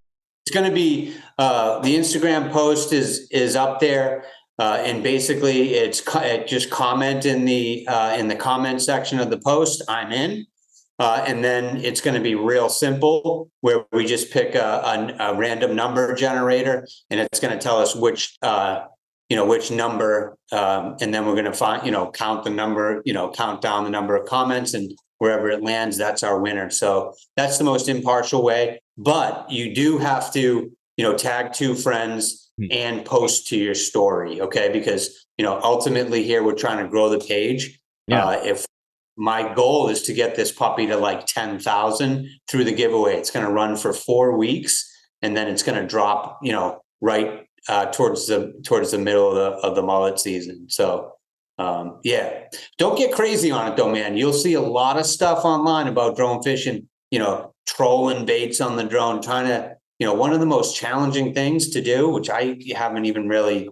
It's going to be the Instagram post is up there, and basically it's just comment in the comment section of the post. I'm in, and then it's going to be real simple, where we just pick a random number generator, and it's going to tell us which number, and then we're going to count the number, count down the number of comments, and wherever it lands, that's our winner. So that's the most impartial way. But you do have to, tag 2 friends and post to your story, okay? Because, ultimately here we're trying to grow the page. Yeah. If my goal is to get this puppy to like 10,000 through the giveaway, it's going to run for 4 weeks, and then it's going to drop, right towards the middle of the mullet season. So don't get crazy on it though, man. You'll see a lot of stuff online about drone fishing, trolling baits on the drone, trying to, one of the most challenging things to do, which I haven't even really,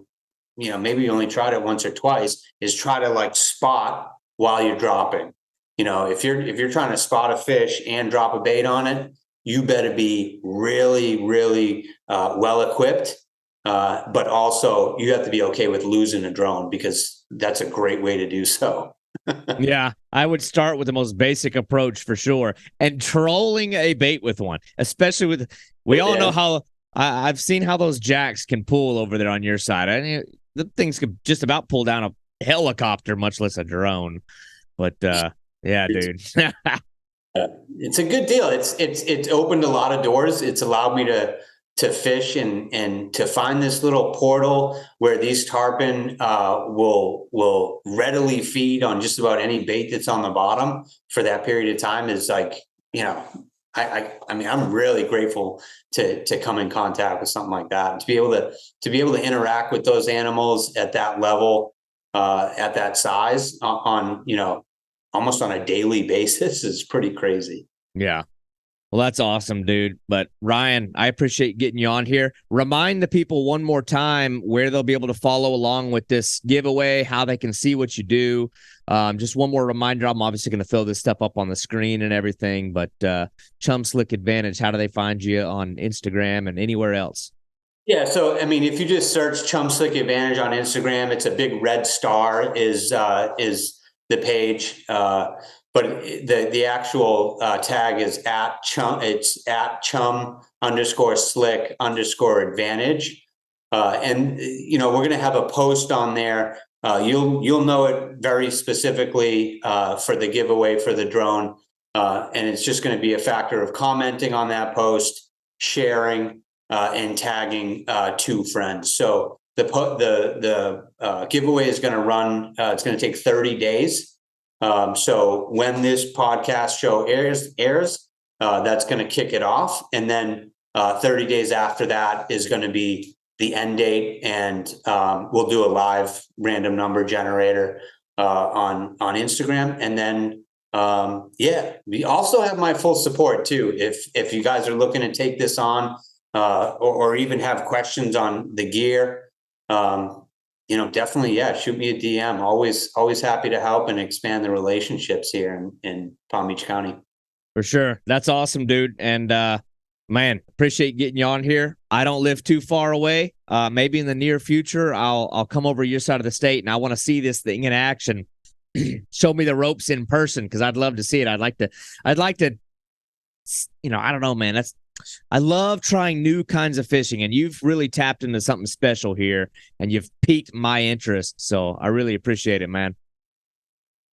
maybe only tried it once or twice, is try to like spot while you're dropping. If you're trying to spot a fish and drop a bait on it, you better be really, really well equipped. But also you have to be okay with losing a drone, because that's a great way to do so. Yeah, I would start with the most basic approach for sure. And trolling a bait with one, especially with, we all know how, I've seen how those jacks can pull over there on your side. I mean, the things could just about pull down a helicopter, much less a drone. But yeah, dude. It's a good deal. It's opened a lot of doors. It's allowed me to fish and to find this little portal where these tarpon will readily feed on just about any bait that's on the bottom for that period of time. Is like, I mean, I'm really grateful to come in contact with something like that, and to be able to interact with those animals at that level, at that size, on almost on a daily basis, is pretty crazy. Yeah. Well, that's awesome, dude. But Ryan, I appreciate getting you on here. Remind the people one more time where they'll be able to follow along with this giveaway, how they can see what you do. Just one more reminder. I'm obviously going to throw this stuff up on the screen and everything, but Chum Slick Advantage, how do they find you on Instagram and anywhere else? Yeah, so I mean, if you just search Chum Slick Advantage on Instagram, it's a big red star is the page. But the actual tag is at Chum. It's at Chum_Slick_Advantage. And we're going to have a post on there. You'll know it very specifically for the giveaway for the drone. And it's just going to be a factor of commenting on that post, sharing, and tagging 2 friends. So the giveaway is going to run. It's going to take 30 days. So when this podcast show airs, that's going to kick it off. And then 30 days after that is going to be the end date. And we'll do a live random number generator on Instagram. And then, we also have my full support too. If you guys are looking to take this on, or even have questions on the gear, definitely, shoot me a DM. Always happy to help and expand the relationships here in Palm Beach County. For sure. That's awesome, dude. And man, appreciate getting you on here. I don't live too far away. Maybe in the near future, I'll come over your side of the state, and I want to see this thing in action. Show me the ropes in person, because I'd love to see it. I'd like to, I don't know, man. I love trying new kinds of fishing, and you've really tapped into something special here, and you've piqued my interest. So I really appreciate it, man.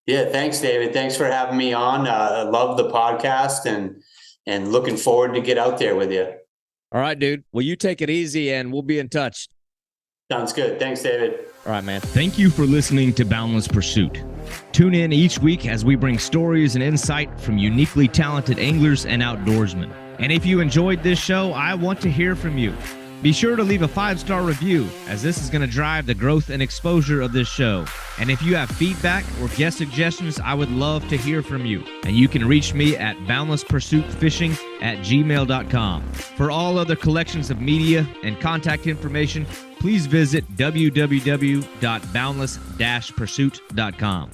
Yeah, thanks, David. Thanks for having me on. I love the podcast and looking forward to get out there with you. All right, dude. Well, you take it easy, and we'll be in touch. Sounds good. Thanks, David. All right, man. Thank you for listening to Boundless Pursuit. Tune in each week as we bring stories and insight from uniquely talented anglers and outdoorsmen. And if you enjoyed this show, I want to hear from you. Be sure to leave a 5-star review, as this is going to drive the growth and exposure of this show. And if you have feedback or guest suggestions, I would love to hear from you. And you can reach me at boundlesspursuitfishing@gmail.com. For all other collections of media and contact information, please visit www.boundless-pursuit.com.